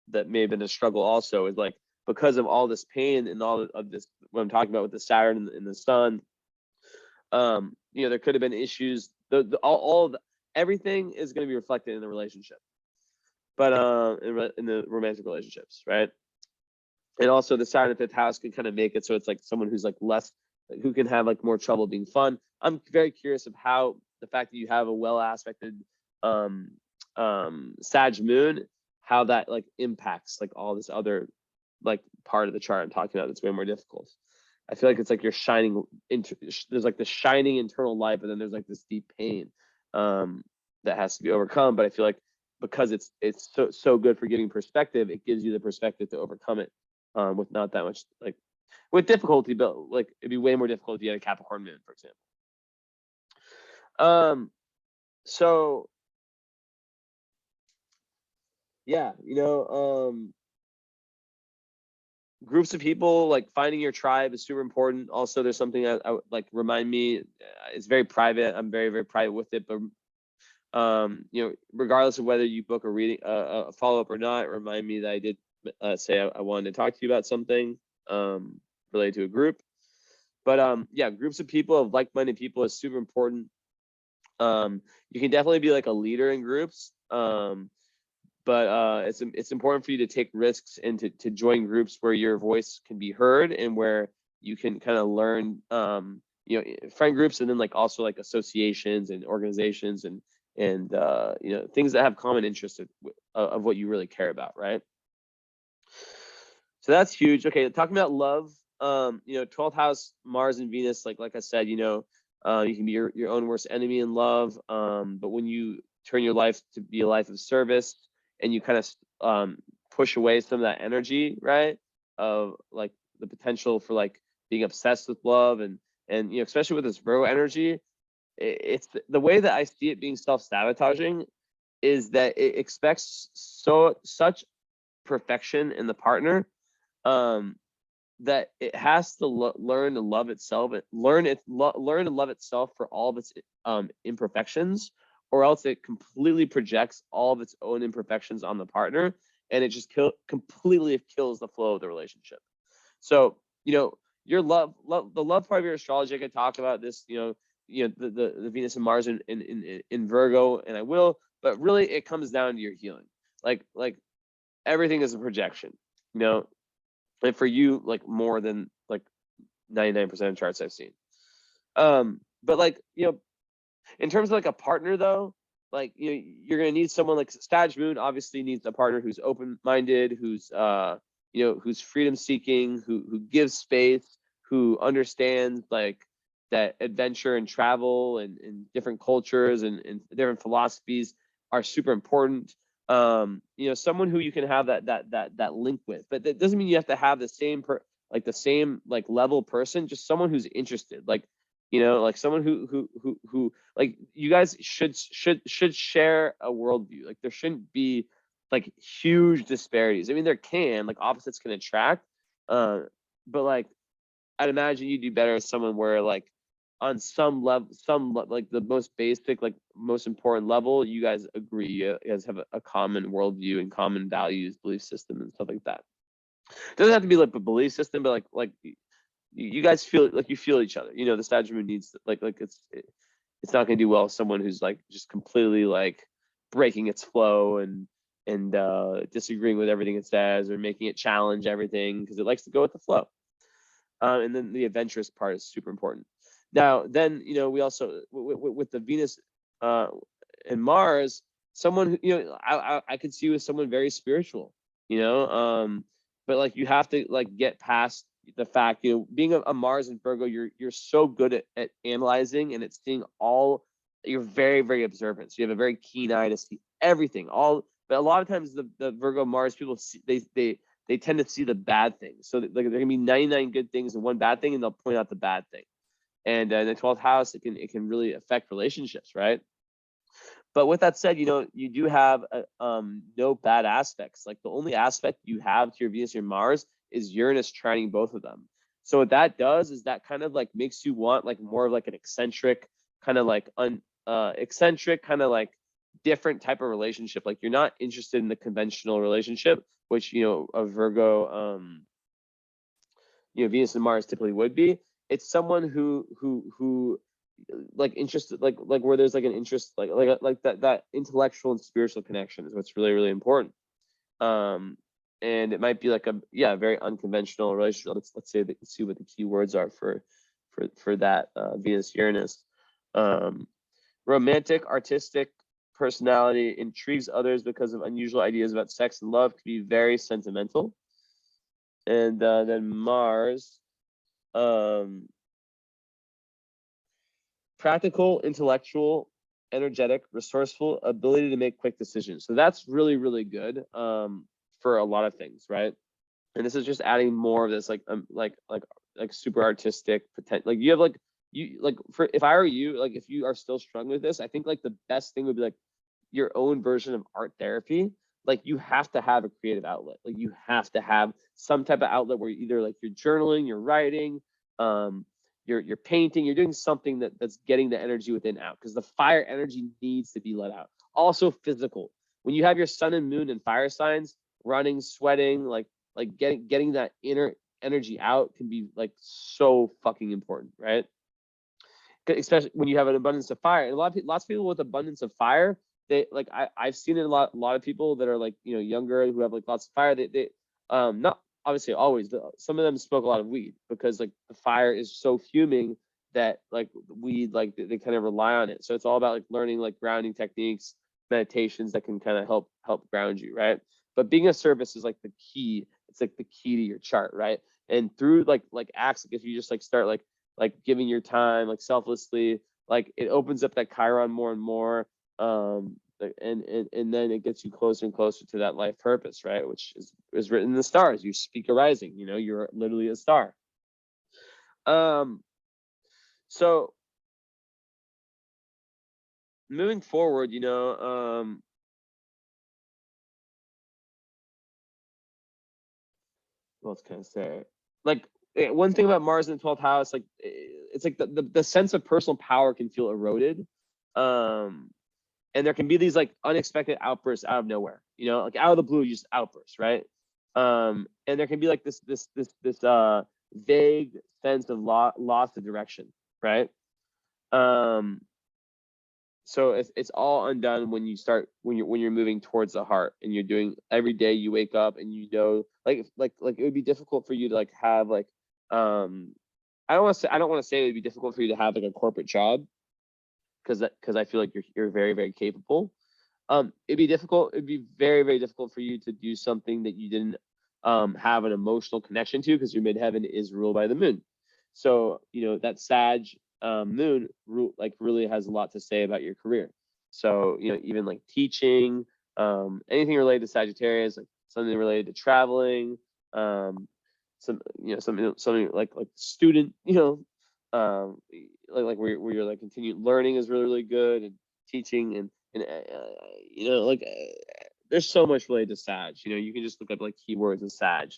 S1: that may have been a struggle also, is like, because of all this pain and all of this, what I'm talking about with the Saturn and the Sun, there could have been issues. Everything is going to be reflected in the relationship, but in the romantic relationships, right? And also the Saturn in the 5th house can kind of make it so it's like someone who's like who can have like more trouble being fun. I'm very curious of how the fact that you have a well aspected Sag moon, how that like impacts like all this other like part of the chart I'm talking about that's way more difficult. I feel like it's like you're shining there's like the shining internal light, but then there's like this deep pain that has to be overcome. But I feel like because it's so good for giving perspective, it gives you the perspective to overcome it with not that much, like with difficulty, but like it'd be way more difficult if you had a Capricorn moon, for example. So yeah, groups of people, like finding your tribe is super important. Also, there's something that I would like remind me, it's very private. I'm very, very private with it, but regardless of whether you book a reading, a follow-up or not, remind me that I did say I wanted to talk to you about something related to a group. But yeah, groups of people, of like-minded people, is super important. You can definitely be like a leader in groups, but it's important for you to take risks and to join groups where your voice can be heard and where you can kind of learn, friend groups, and then like also like associations and organizations and things that have common interest of what you really care about, right? So that's huge. Okay, talking about love, 12th house, Mars and Venus, like I said, you can be your own worst enemy in love, but when you turn your life to be a life of service and you kind of push away some of that energy, right, of like the potential for like being obsessed with love, and especially with this Virgo energy, it's the way that I see it being self-sabotaging is that it expects such perfection in the partner, that it has to learn to love itself, learn to love itself for all of its imperfections, or else it completely projects all of its own imperfections on the partner, and it just completely kills the flow of the relationship. So your love, the love part of your astrology, I could talk about this, the Venus and Mars in Virgo, and I will, but really it comes down to your healing. Like everything is a projection, and for you, like more than like 99% of charts I've seen. But like, in terms of like a partner though, like, you're going to need someone like Sag moon obviously needs a partner who's open-minded, who's, who's freedom seeking, who gives space, who understands like that adventure and travel and different cultures and different philosophies are super important. Someone who you can have that link with, but that doesn't mean you have to have the same level person, just someone who's interested, like someone who like you guys should share a worldview. Like there shouldn't be like huge disparities. I mean, there can, like opposites can attract, but like I'd imagine you do better as someone where like on some level, like the most basic, like most important level, you guys agree, you guys have a common worldview and common values, belief system, and stuff like that. It doesn't have to be like a belief system, but like you guys feel like you feel each other. The Sag moon needs like it's not gonna do well with someone who's like just completely like breaking its flow and disagreeing with everything it says, or making it challenge everything because it likes to go with the flow. And then the adventurous part is super important. Now, then, we also, with the Venus and Mars, someone who, I could see with someone very spiritual, but like you have to like get past the fact, being a Mars and Virgo, you're so good at analyzing and at seeing all, you're very, very observant. So you have a very keen eye to see everything, but a lot of times the Virgo Mars people see, they tend to see the bad things. So like there can be 99 good things and one bad thing, and they'll point out the bad thing. And in the 12th house, it can really affect relationships, right? But with that said, you do have no bad aspects. Like the only aspect you have to your Venus and your Mars is Uranus trining both of them. So what that does is that kind of like makes you want like more of like an eccentric kind of like eccentric kind of like different type of relationship. Like you're not interested in the conventional relationship, which a Virgo Venus and Mars typically would be. It's someone who like interested, like where there's like an interest, like that intellectual and spiritual connection is what's really important. And it might be like a very unconventional relationship. Let's say that, see what the key words are for that Venus Uranus. Romantic, artistic personality, intrigues others because of unusual ideas about sex and love, could be very sentimental. And then Mars, practical, intellectual, energetic, resourceful, ability to make quick decisions. So that's really, really good for a lot of things, right? And this is just adding more of this like super artistic potential. Like you have for if I were you, like if you are still struggling with this, I think like the best thing would be like your own version of art therapy. Like you have to have a creative outlet. Like you have to have some type of outlet where either like you're journaling, you're writing, you're painting, you're doing something that's getting the energy within out, because the fire energy needs to be let out. Also physical. When you have your sun and moon and fire signs, running, sweating, like getting that inner energy out can be like so fucking important, right? Especially when you have an abundance of fire. And lots of people with abundance of fire, they like I've seen it a lot of people that are like younger who have like lots of fire. They not obviously always, but some of them smoke a lot of weed because like the fire is so fuming that like weed, like they kind of rely on it. So it's all about like learning like grounding techniques, meditations that can kind of help ground you, right? But being of service is like the key. It's like the key to your chart, right? And through like acts, like if you just like start like giving your time like selflessly, like it opens up that Chiron more and more, and then it gets you closer and closer to that life purpose, right? Which is written in the stars. You speak a rising, you're literally a star. So moving forward, what else can I say? Like one thing about Mars in the 12th house, like it's like the sense of personal power can feel eroded. And there can be these like unexpected outbursts out of nowhere, like out of the blue, just outbursts, right? And there can be like this vague sense of loss of direction, right? So it's all undone when you're moving towards the heart, and you're doing every day. You wake up and like it would be difficult for you to like have like I don't want to say it would be difficult for you to have like a corporate job, because I feel like you're very, very capable. It'd be very, very difficult for you to do something that you didn't have an emotional connection to, because your midheaven is ruled by the moon. So that Sag moon really has a lot to say about your career. So even like teaching, anything related to Sagittarius, like something related to traveling, something like student, like where you're like continued learning is really, really good, and teaching and there's so much related to Sag. You can just look up like keywords of Sag.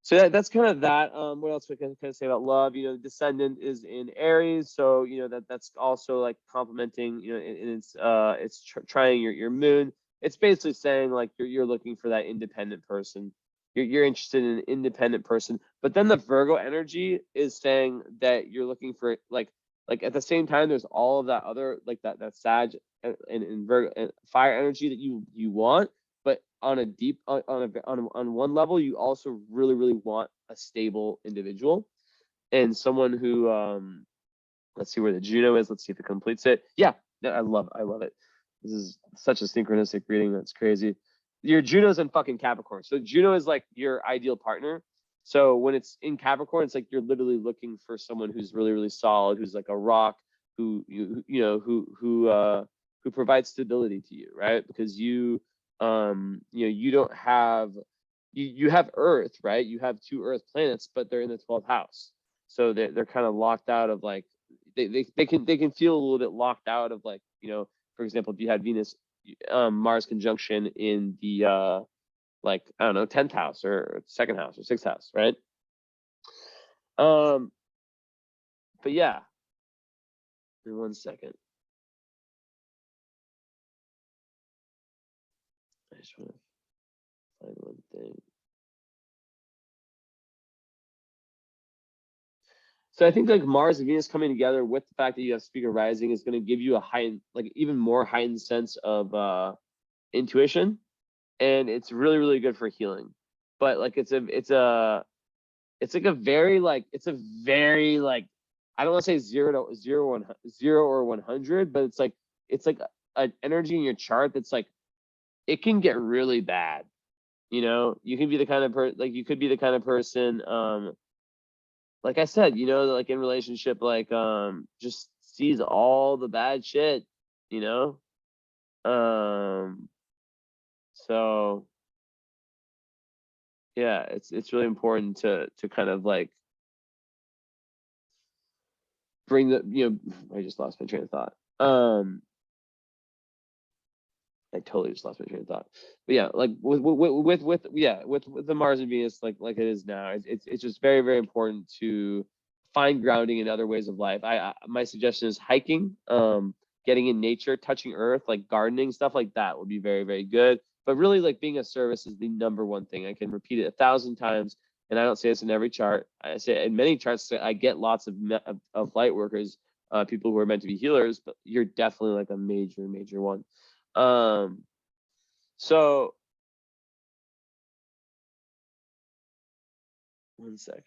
S1: So that's kind of that. What else we can kind of say about love? The descendant is in Aries, so that's also like complementing. And it's trying your moon. It's basically saying like you're looking for that independent person. You're interested in an independent person. But then the Virgo energy is saying that you're looking for like at the same time, there's all of that other like that Sag and Virgo and fire energy that you want. But on a deep on one level, you also really, really want a stable individual, and someone who let's see where the Juno is. Let's see if it completes it. Yeah, I love it. This is such a synchronistic reading. That's crazy. Your Juno's in fucking Capricorn. So Juno is like your ideal partner. So when it's in Capricorn, it's like you're literally looking for someone who's really, really solid, who's like a rock, who provides stability to you, right? Because you don't have you have Earth, right? You have 2 Earth planets, but they're in the 12th house. So they're kind of locked out of like they can feel a little bit locked out of like for example, if you had Venus, Mars conjunction in the like, I don't know, 10th house or 2nd house or 6th house, right? But yeah, in 1 second. I just want to find one thing. So I think like Mars and Venus coming together with the fact that you have Spica rising is going to give you a heightened, like even more heightened sense of intuition, and it's really, really good for healing. But like it's like a very like, I don't want to say 0 or 100, but it's like an energy in your chart that's like, it can get really bad. You know, you can be the kind of you could be the kind of person, like I said, you know, like in relationship, like just sees all the bad shit, you know. So yeah, it's really important to kind of like bring the, you know, I just lost my train of thought. I totally just lost my train of thought. But yeah, like with the Mars and Venus, like it is now, it's just very, very important to find grounding in other ways of life. My suggestion is hiking, getting in nature, touching earth, like gardening, stuff like that would be very, very good. But really, like being of service is the #1 thing. I can repeat it 1,000 times, and I don't say this in every chart. I say in many charts. I get lots of light workers, people who are meant to be healers, but you're definitely like a major, major one. So 1 second.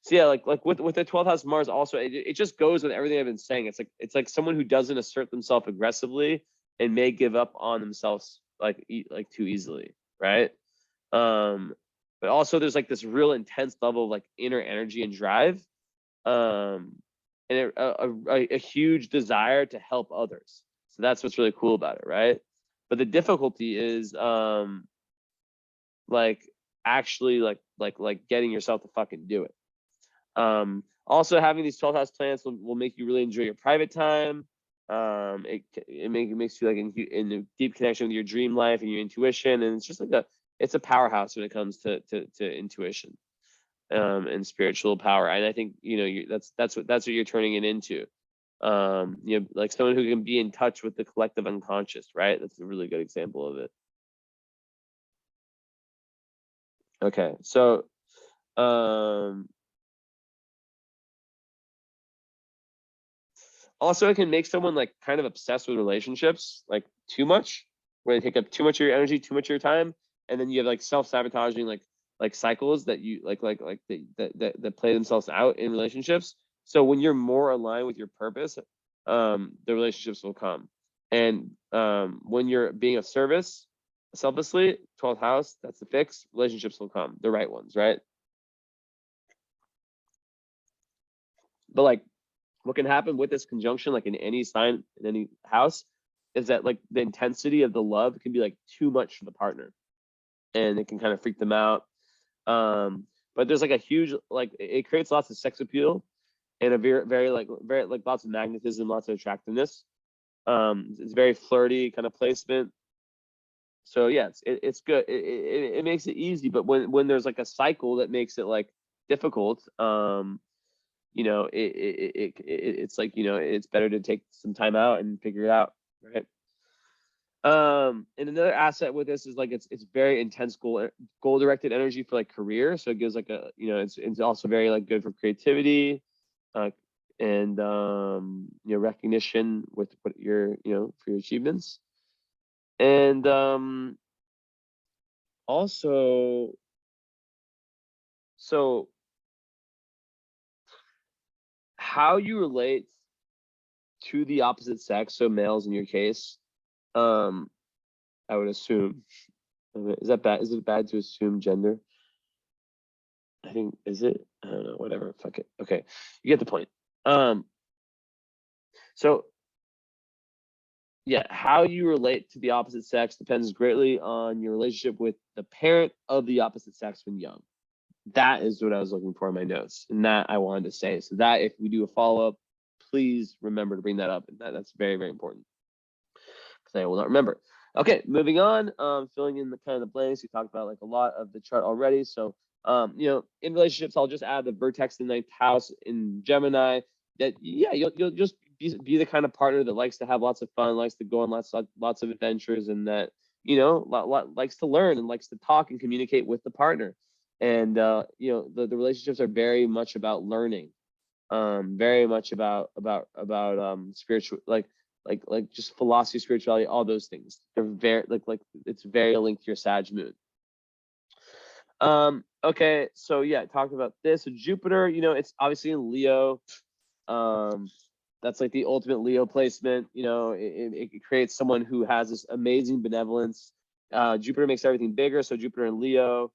S1: So yeah, like with the 12th house Mars also, it just goes with everything I've been saying. It's like someone who doesn't assert themselves aggressively and may give up on themselves like too easily, right? But also there's like this real intense level of like inner energy and drive, and a huge desire to help others. So that's what's really cool about it, right? But the difficulty is like actually like getting yourself to fucking do it. Also having these 12th house planets will make you really enjoy your private time. It makes you like in a deep connection with your dream life and your intuition, and it's just like it's a powerhouse when it comes to intuition, and spiritual power. And I think, you know, that's what you're turning it into. You know, like someone who can be in touch with the collective unconscious, right? That's a really good example of it. Okay, so also it can make someone like kind of obsessed with relationships, like too much, where they take up too much of your energy, too much of your time, and then you have like self-sabotaging like cycles that you that play themselves out in relationships. So when you're more aligned with your purpose, the relationships will come. And when you're being of service selflessly, 12th house, that's the fix, relationships will come, the right ones, right? But like what can happen with this conjunction, like in any sign, in any house, is that like the intensity of the love can be like too much for the partner, and it can kind of freak them out. But there's like a huge, like it creates lots of sex appeal and a very like lots of magnetism, lots of attractiveness. It's very flirty kind of placement. So yeah, it's good. It makes it easy, but when there's like a cycle that makes it like difficult, you know, it's like, you know, it's better to take some time out and figure it out, right? And another asset with this is like it's very intense goal directed energy for like career. So it gives like a, you know, it's also very like good for creativity, and you know, recognition with what your, you know, for your achievements. And also, so how you relate to the opposite sex, so males in your case, I would assume, is that bad? Is it bad to assume gender? I think, is it? I don't know, whatever, fuck it. Okay, you get the point. So yeah, how you relate to the opposite sex depends greatly on your relationship with the parent of the opposite sex when young. That is what I was looking for in my notes, and that I wanted to say. So that if we do a follow-up please remember to bring that up. And that's very, very important, because I will not remember. Okay, moving on, filling in the kind of the blanks. We talked about like a lot of the chart already. So, you know, in relationships, I'll just add the vertex in the 9th house in Gemini. That, yeah, you'll just be the kind of partner that likes to have lots of fun, likes to go on lots of adventures, and that, you know, likes to learn and likes to talk and communicate with the partner. And you know, the relationships are very much about learning, very much about spiritual, like just philosophy, spirituality, all those things. They're very like it's very linked to your Sag moon. Okay, so yeah, talking about this. So Jupiter, you know, it's obviously in Leo. That's like the ultimate Leo placement. You know, it creates someone who has this amazing benevolence. Jupiter makes everything bigger, so Jupiter in Leo,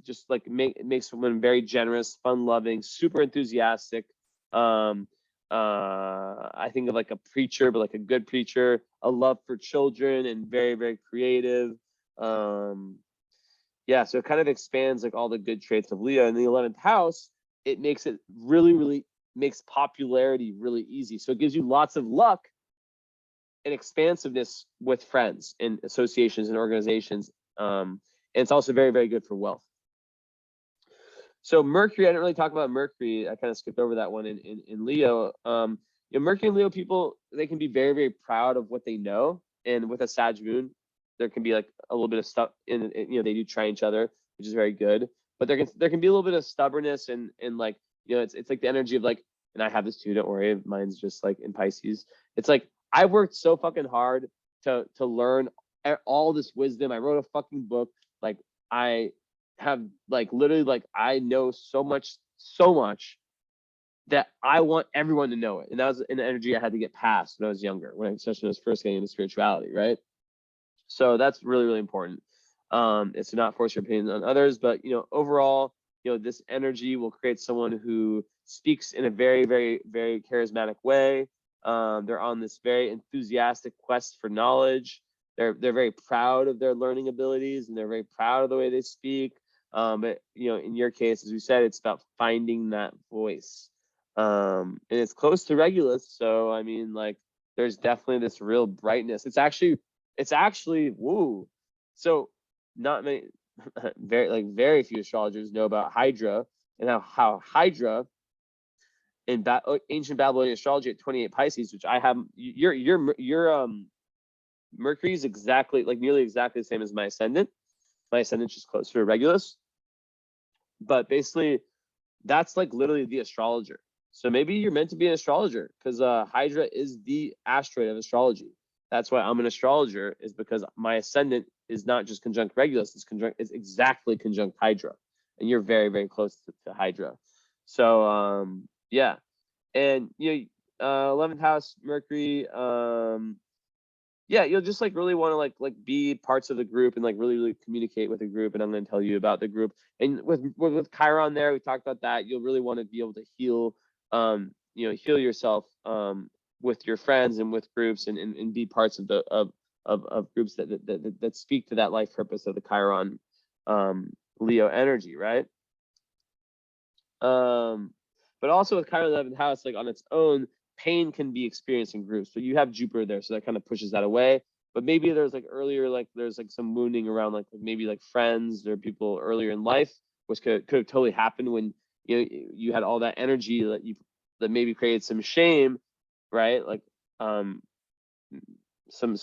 S1: just like makes someone very generous, fun-loving, super enthusiastic. I think of like a preacher, but like a good preacher, a love for children, and very, very creative. Yeah, so it kind of expands like all the good traits of Leo. In the 11th house, it makes it really makes popularity really easy. So it gives you lots of luck and expansiveness with friends and associations and organizations. And it's also very, very good for wealth. So Mercury, I didn't really talk about Mercury. I kind of skipped over that one in Leo. You know, Mercury and Leo people, they can be very, very proud of what they know. And with a Sag moon, there can be like a little bit of stuff in, you know, they do try each other, which is very good. But there can be a little bit of stubbornness and like, you know, it's like the energy of like, and I have this too, don't worry, mine's just like in Pisces. It's like, I worked so fucking hard to learn all this wisdom. I wrote a fucking book. Like, I have like literally like I know so much that I want everyone to know it. And that was an energy I had to get past when I was younger, especially when I was first getting into spirituality, right? So that's really, really important. It's to not force your opinion on others, but you know, overall, you know, this energy will create someone who speaks in a very, very, very charismatic way. They're on this very enthusiastic quest for knowledge. They're very proud of their learning abilities, and they're very proud of the way they speak. But you know, in your case, as we said, it's about finding that voice. And it's close to Regulus, so I mean, like, there's definitely this real brightness. It's actually woo. So not many, very few astrologers know about Hydra, and how Hydra in ancient Babylonian astrology at 28 Pisces, which I have, your Mercury is exactly like nearly exactly the same as my ascendant. My ascendant's just closer to Regulus, but basically that's like literally the astrologer. So maybe you're meant to be an astrologer, because Hydra is the asteroid of astrology. That's why I'm an astrologer, is because my ascendant is not just conjunct Regulus, it's exactly conjunct Hydra, and you're very, very close to Hydra. So yeah, and you know, 11th house Mercury, yeah, you'll just like really want to like be parts of the group and like really communicate with the group. And I'm going to tell you about the group. And with Chiron there, we talked about that. You'll really want to be able to heal, you know, heal yourself with your friends and with groups, and be parts of the of groups that speak to that life purpose of the Chiron Leo energy, right? But also with Chiron 11th house, like on its own, pain can be experienced in groups. So you have Jupiter there, so that kind of pushes that away. But maybe there's like earlier, like there's like some wounding around like maybe like friends or people earlier in life, which could have totally happened when you had all that energy that maybe created some shame, right? Like some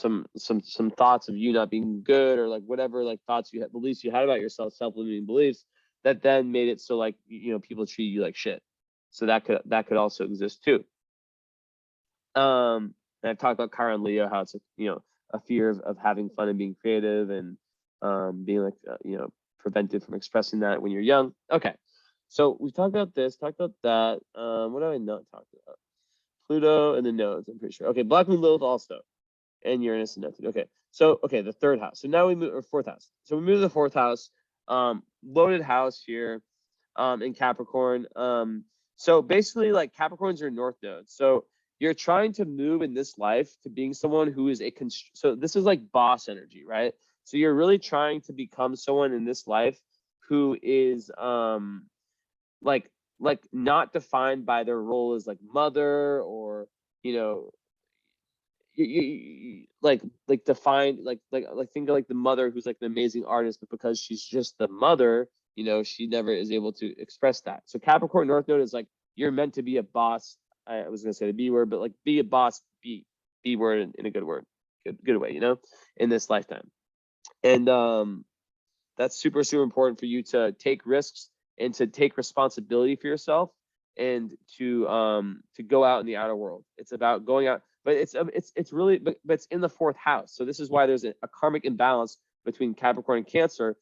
S1: thoughts of you not being good, or like whatever like thoughts you had, beliefs you had about yourself, self-limiting beliefs, that then made it so like, you know, people treat you like shit. So that could also exist too. And I've talked about Chiron Leo, how it's, you know, a fear of having fun and being creative, and being like, you know, prevented from expressing that when you're young. Okay, so we talked about this, talked about that. What have I not talked about? Pluto and the nodes, I'm pretty sure. Okay, Black Moon Lilith also, and Uranus and Neptune. Okay, so the third house. So now we move, or fourth house. So we move to the fourth house, loaded house here, in Capricorn. So basically, like, Capricorns are north nodes. So you're trying to move in this life to being someone who is so this is like boss energy, right? So you're really trying to become someone in this life who is like like not defined by their role as like mother, or like defined like think of like the mother who's like an amazing artist, but because she's just the mother, she never is able to express that. So Capricorn North Node is like, you're meant to be a boss. I was gonna say the B word, but like be a boss, B word in a good word, good way, in this lifetime. And that's super important for you to take risks and to take responsibility for yourself, and to go out in the outer world. It's about going out, but it's really, but it's in the fourth house. So this is why there's a karmic imbalance between Capricorn and Cancer,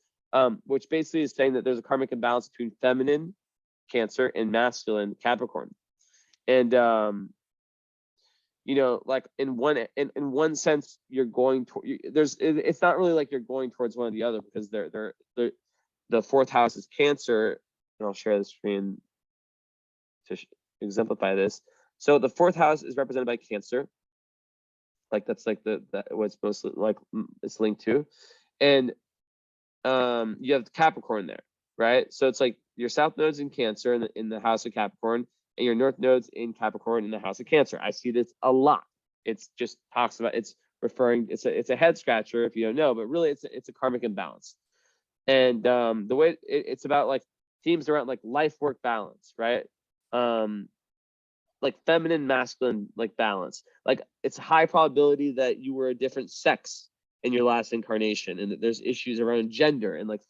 S1: which basically is saying that there's a karmic imbalance between feminine Cancer and masculine Capricorn. And like in one sense, you're going to, it's not really like you're going towards one or the other, because they're the fourth house is Cancer, and I'll share the screen to exemplify this. So the fourth house is represented by Cancer, like that's like what's mostly like it's linked to, and you have Capricorn there, right? So it's like your south nodes in Cancer in the house of Capricorn, and your north nodes in Capricorn in the house of Cancer. I see this a lot. It's just talks about, it's referring, it's a head scratcher if you don't know, but really it's a karmic imbalance. And the way it's about like themes around like life work balance, right? Like feminine masculine like balance. Like it's a high probability that you were a different sex in your last incarnation, and that there's issues around gender and like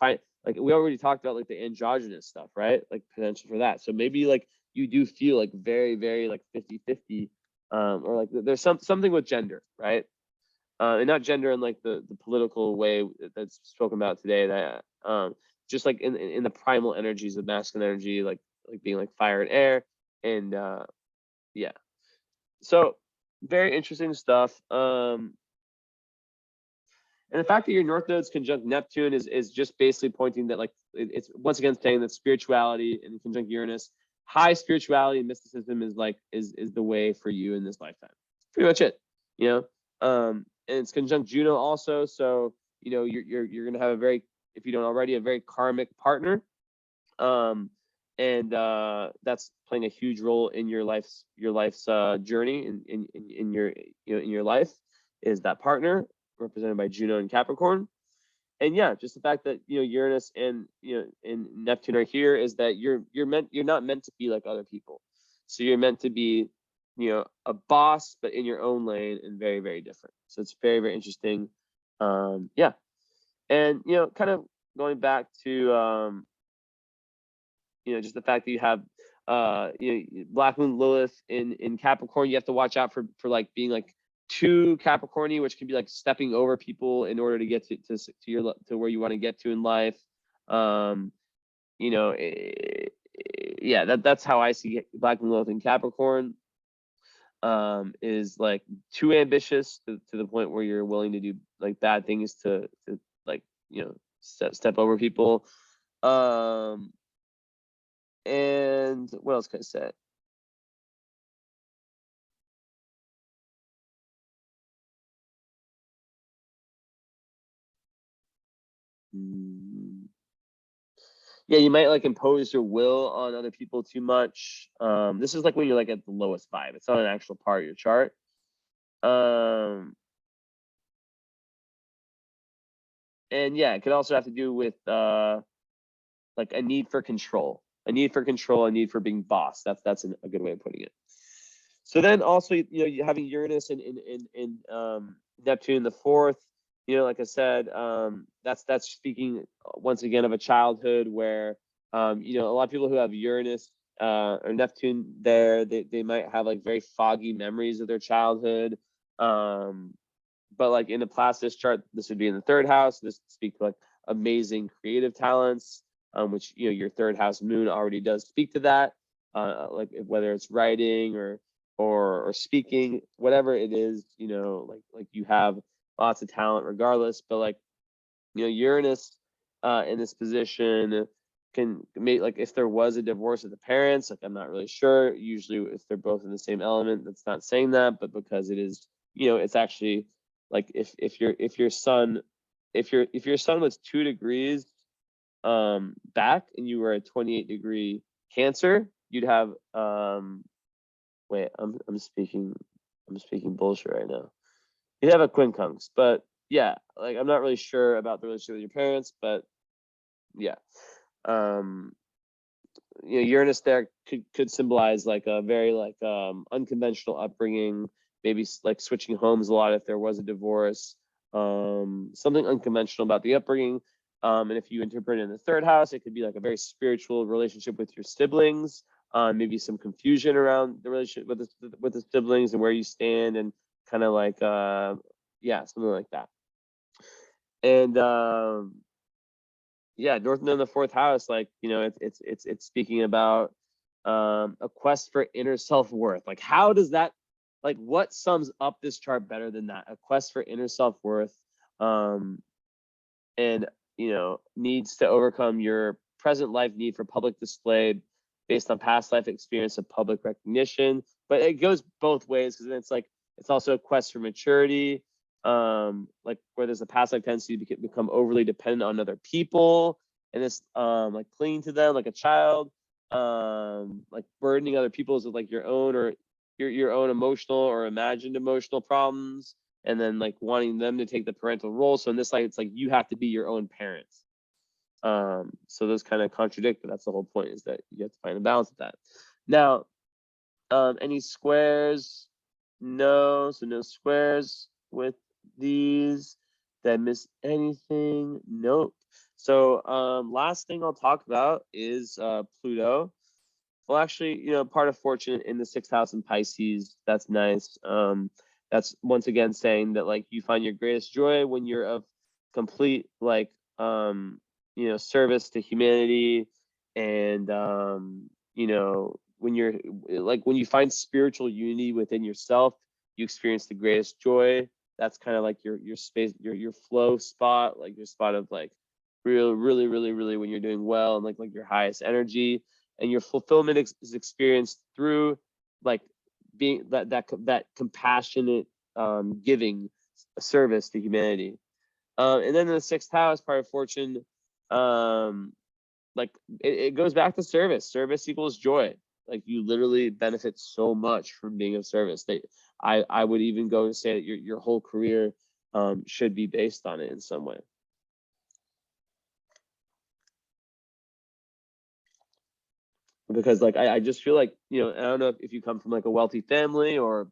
S1: like we already talked about like the androgynous stuff, right? Like potential for that. So maybe like you do feel like very, very like 50-50, or like there's something with gender, right? And not gender in like the political way that's spoken about today, that just like in the primal energies of masculine energy, like being like fire and air, and yeah. So very interesting stuff. And the fact that your North Node's conjunct Neptune is just basically pointing that like it's once again saying that spirituality and conjunct Uranus, high spirituality and mysticism is like is the way for you in this lifetime. Pretty much it, and it's conjunct Juno also. So you're gonna have a very, if you don't already, a very karmic partner, and that's playing a huge role in your life's journey in your in your life, is that partner represented by Juno and Capricorn. And yeah, just the fact that Uranus and and Neptune are here is that you're not meant to be like other people. So you're meant to be a boss, but in your own lane, and very, very different. So it's very, very interesting. Yeah. And kind of going back to just the fact that you have Black Moon Lilith in Capricorn, you have to watch out for like being like too Capricorny, which can be like stepping over people in order to get to where you want to get to in life. Yeah, that's how I see Black Moon Lilith in Capricorn. Is like too ambitious to the point where you're willing to do like bad things to like step over people. And what else can I say? Yeah, you might like impose your will on other people too much. This is like when you're like at the lowest vibe. It's not an actual part of your chart. And yeah, it could also have to do with like a need for control, a need for being boss. That's a good way of putting it. So then also, you having Uranus and Neptune in the fourth, like I said, that's speaking once again of a childhood where, a lot of people who have Uranus or Neptune there, they might have like very foggy memories of their childhood. But like in the Placidus chart, this would be in the third house. This speaks like amazing creative talents, which your third house moon already does speak to that. Like whether it's writing or speaking, whatever it is, like you have lots of talent regardless. But like Uranus in this position can make, like if there was a divorce of the parents, like I'm not really sure. Usually if they're both in the same element, that's not saying that, but because it is, it's actually like if your sun was 2 degrees back and you were a 28-degree Cancer, you'd have wait, I'm speaking bullshit right now. You'd have a quincunx, but yeah, like I'm not really sure about the relationship with your parents, but yeah. Uranus there could symbolize like a very like unconventional upbringing, maybe like switching homes a lot if there was a divorce, something unconventional about the upbringing. And if you interpret it in the third house, it could be like a very spiritual relationship with your siblings, maybe some confusion around the relationship with the siblings and where you stand, and kind of like yeah, something like that. And yeah, North Node in the fourth house, like it's speaking about a quest for inner self-worth. Like how does that, like what sums up this chart better than that? A quest for inner self-worth, and needs to overcome your present life need for public display based on past life experience of public recognition. But it goes both ways, because it's like it's also a quest for maturity, like where there's a past life tendency to become overly dependent on other people, and it's like clinging to them like a child, like burdening other people's with like your own or your own emotional or imagined emotional problems, and then like wanting them to take the parental role. So in this life, it's like you have to be your own parents. So those kind of contradict, but that's the whole point, is that you have to find a balance with that. Now, any squares? No, so no squares with these. Did I miss anything? Nope. So last thing I'll talk about is Pluto. Well, actually, part of fortune in the sixth house in Pisces. That's nice. That's once again saying that like you find your greatest joy when you're of complete like service to humanity, and when you're like when you find spiritual unity within yourself, you experience the greatest joy. That's kind of like your space, your flow spot, like your spot of like really when you're doing well, and like your highest energy. And your fulfillment is experienced through like being that compassionate giving service to humanity. And then in the sixth house, part of fortune, like it goes back to service. Service equals joy. Like you literally benefit so much from being of service. I would even go and say that your whole career should be based on it in some way. Because like I just feel like I don't know if you come from like a wealthy family, or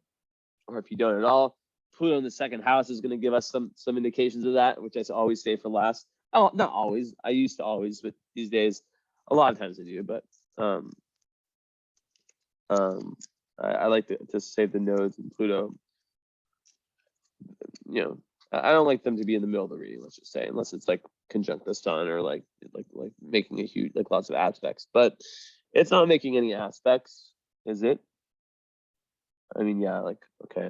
S1: if you don't at all, Pluto in the second house is going to give us some indications of that, which I always say for last. Oh, not always. I used to always, but these days, a lot of times I do. But I like to save the nodes in Pluto. I don't like them to be in the middle of the reading. Let's just say, unless it's like conjunct the sun, or like making a huge lots of aspects. But it's not making any aspects, is it? I mean, yeah, like okay.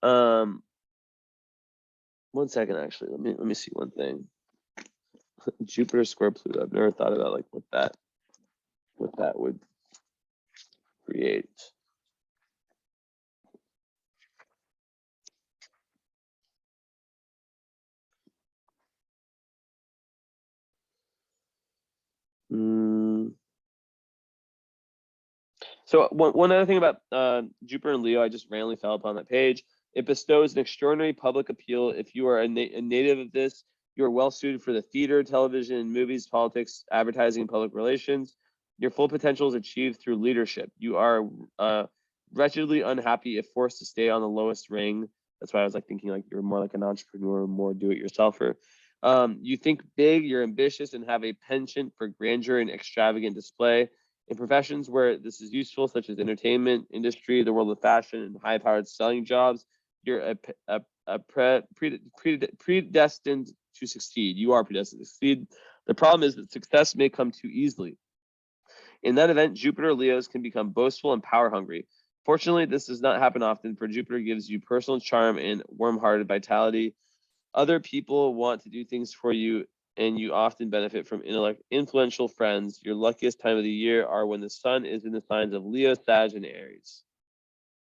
S1: 1 second, actually. Let me see one thing. Jupiter square Pluto. I've never thought about like what that would create. So one other thing about Jupiter and Leo, I just randomly fell upon that page. It bestows an extraordinary public appeal. If you are a native of this, you are well suited for the theater, television, movies, politics, advertising, and public relations. Your full potential is achieved through leadership. You are wretchedly unhappy if forced to stay on the lowest ring. That's why I was like thinking like you're more like an entrepreneur, more do-it-yourselfer. You think big, you're ambitious, and have a penchant for grandeur and extravagant display. In professions where this is useful, such as entertainment industry, the world of fashion, and high-powered selling jobs, you're predestined to succeed. You are predestined to succeed. The problem is that success may come too easily. In that event, Jupiter Leos can become boastful and power-hungry. Fortunately, this does not happen often, for Jupiter gives you personal charm and warm-hearted vitality. Other people want to do things for you, and you often benefit from influential friends. Your luckiest time of the year are when the sun is in the signs of Leo, Sag, and Aries.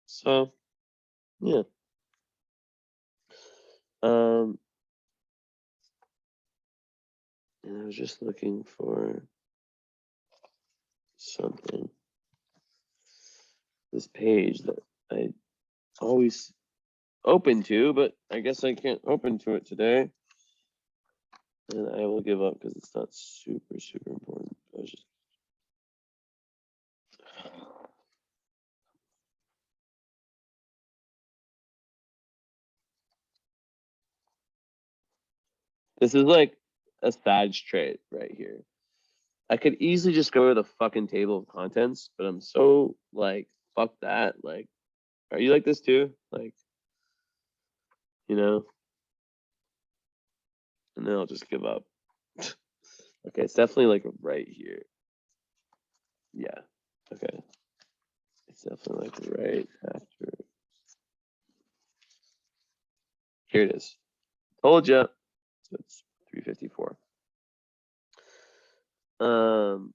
S1: So, yeah. And I was just looking for something. this page that I always open to, but I guess I can't open to it today. And I will give up because it's not super, super important. I was just... This is like a Sag trait right here. I could easily just go to the fucking table of contents, but I'm so like, fuck that. Like, are you like this too? Like, you know? And then I'll just give up. Okay, it's definitely like right here. Yeah, okay. It's definitely like right after. Here it is. Told you. So it's 354. One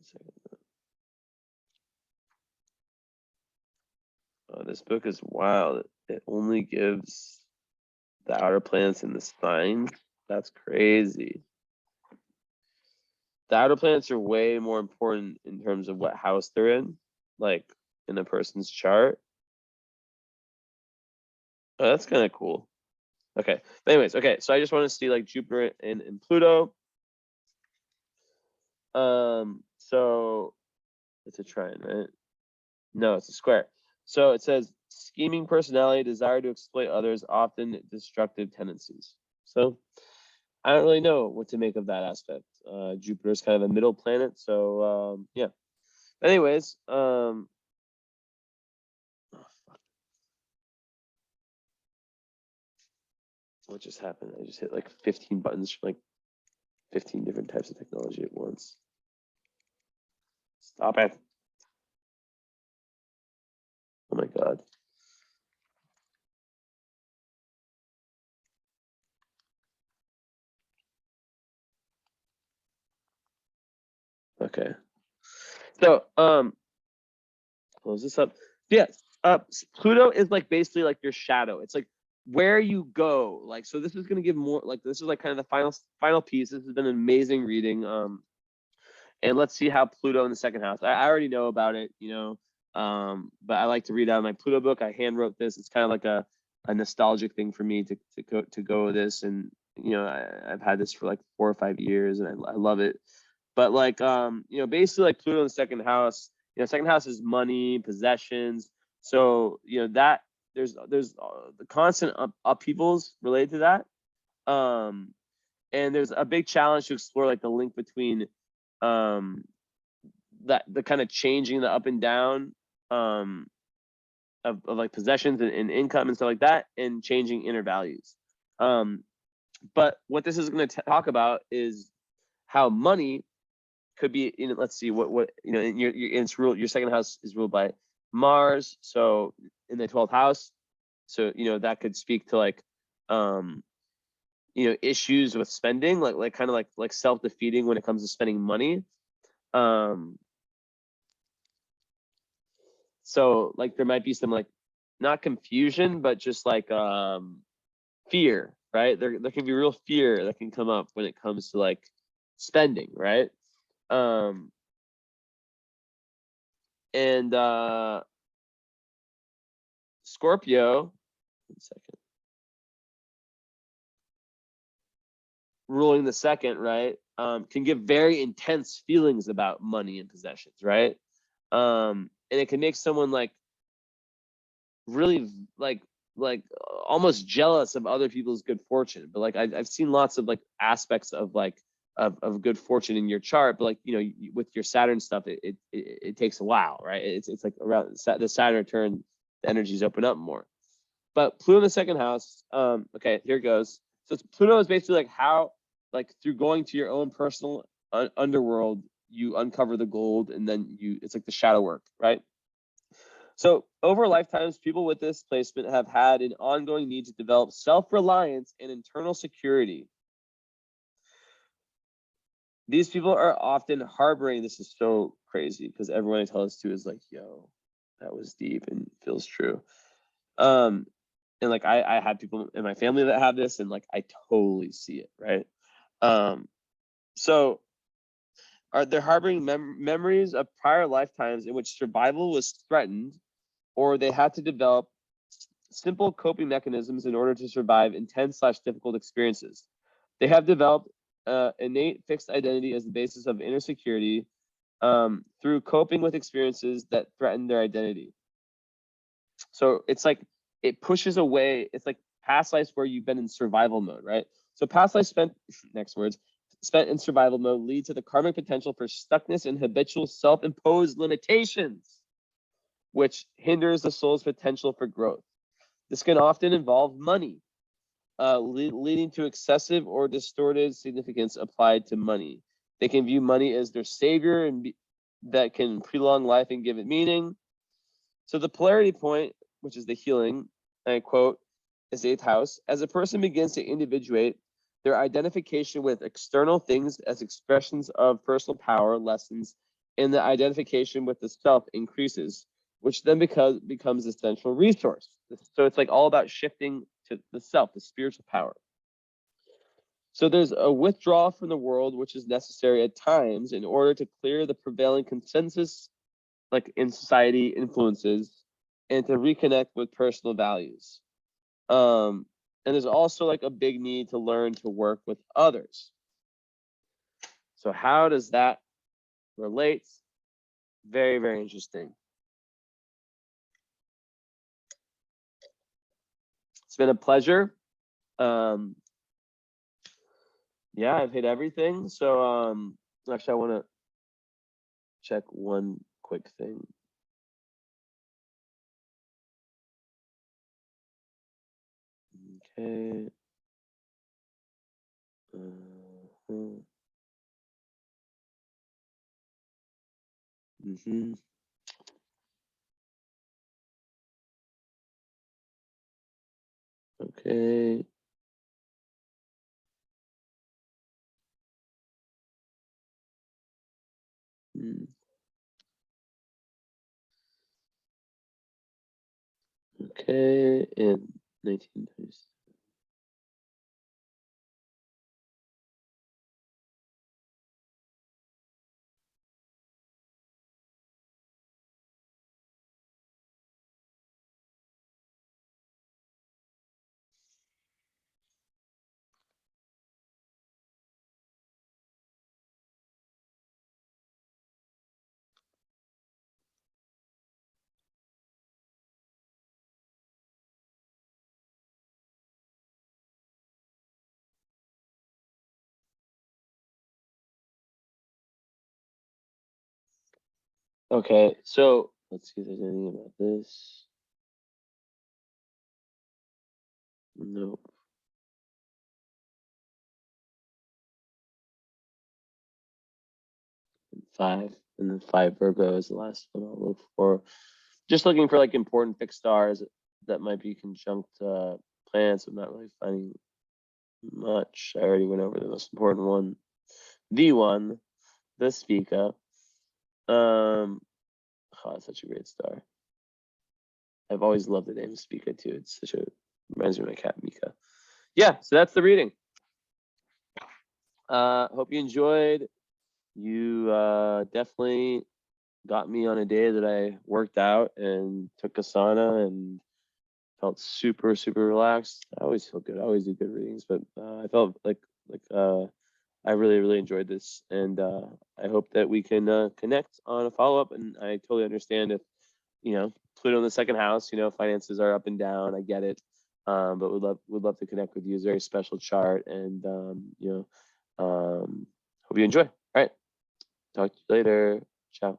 S1: second. Oh, this book is wild. It only gives the outer planets in the signs. That's crazy. The outer planets are way more important in terms of what house they're in, like in a person's chart. Oh, that's kind of cool. Okay. But anyways, okay. So I just want to see like Jupiter and Pluto. So it's a trine, right? No, it's a square. So it says scheming personality, desire to exploit others, often destructive tendencies. So I don't really know what to make of that aspect. Jupiter's kind of a middle planet, so yeah. Anyways, oh, fuck. What just happened? I just hit like 15 buttons for like 15 different types of technology at once. Stop it. Oh my God. Okay. So, close this up. Yes. Pluto is like basically like your shadow. It's like where you go. Like, so this is gonna give more, like this is like kind of the final piece. This has been an amazing reading. And let's see how Pluto in the second house. I already know about it, you know. But I like to read out of my Pluto book. I hand wrote this. It's kind of like a nostalgic thing for me to go with this. And you know, I've had this for like 4 or 5 years, and I love it. But like you know, basically like Pluto in the second house. You know, second house is money, possessions. So you know that there's the constant upheavals related to that. And there's a big challenge to explore like the link between that the kind of changing the up and down of like possessions and income and stuff like that, and changing inner values. But what this is going to talk about is how money could be in, let's see what you know, in your second house is ruled by Mars, so in the 12th house. So you know that could speak to like you know, issues with spending, like kind of like self-defeating when it comes to spending money. So like there might be some like not confusion, but just like fear, right? There can be real fear that can come up when it comes to like spending, right? And Scorpio, 1 second, ruling the second, right? Can give very intense feelings about money and possessions, right? And it can make someone like really like almost jealous of other people's good fortune. But like I've seen lots of like aspects of like of good fortune in your chart, but like you know, with your Saturn stuff, it takes a while, right? It's like around the Saturn return, the energies open up more. But Pluto in the second house, okay, here it goes. So Pluto is basically like how, like through going to your own personal underworld, you uncover the gold, and then it's like the shadow work, right? So over lifetimes, people with this placement have had an ongoing need to develop self-reliance and internal security. These people are often harboring, this is so crazy because everyone I tell this to is like, yo, that was deep and feels true. And like I have people in my family that have this, and like I totally see it, right? So they're harboring memories of prior lifetimes in which survival was threatened, or they had to develop simple coping mechanisms in order to survive intense/difficult experiences. They have developed innate fixed identity as the basis of inner security through coping with experiences that threaten their identity. So it's like it pushes away. It's like past lives where you've been in survival mode, right? So past lives spent in survival mode lead to the karmic potential for stuckness and habitual self-imposed limitations, which hinders the soul's potential for growth. This can often involve money, leading to excessive or distorted significance applied to money. They can view money as their savior and that can prolong life and give it meaning. So the polarity point, which is the healing, I quote, is 8th house. As a person begins to individuate, their identification with external things as expressions of personal power lessens, and the identification with the self increases, which then becomes the central resource. So it's like all about shifting to the self, the spiritual power. So there's a withdrawal from the world, which is necessary at times in order to clear the prevailing consensus, like in society influences, and to reconnect with personal values. And there's also like a big need to learn to work with others. So how does that relate? Very, very interesting. It's been a pleasure. Yeah, I've hit everything. So actually I want to check one quick thing. Okay. Okay. Okay, in 1990s. Okay, so let's see if there's anything about this. Nope. Five, and then 5 Virgo is the last one I'll look for. Just looking for like important fixed stars that might be conjunct planets. I'm not really finding much. I already went over the most important one. The Spica. Oh, it's such a great star. I've always loved the name Spica too. It's such a reminds me of my cat Mika. Yeah, so that's the reading. Hope you enjoyed. You definitely got me on a day that I worked out and took a sauna and felt super, super relaxed. I always feel good. I always do good readings, but I felt like I really, really enjoyed this, and I hope that we can connect on a follow-up. And I totally understand if Pluto in the 2nd house, finances are up and down. I get it, but would love to connect with you. It's a very special chart, and hope you enjoy. All right, talk to you later. Ciao.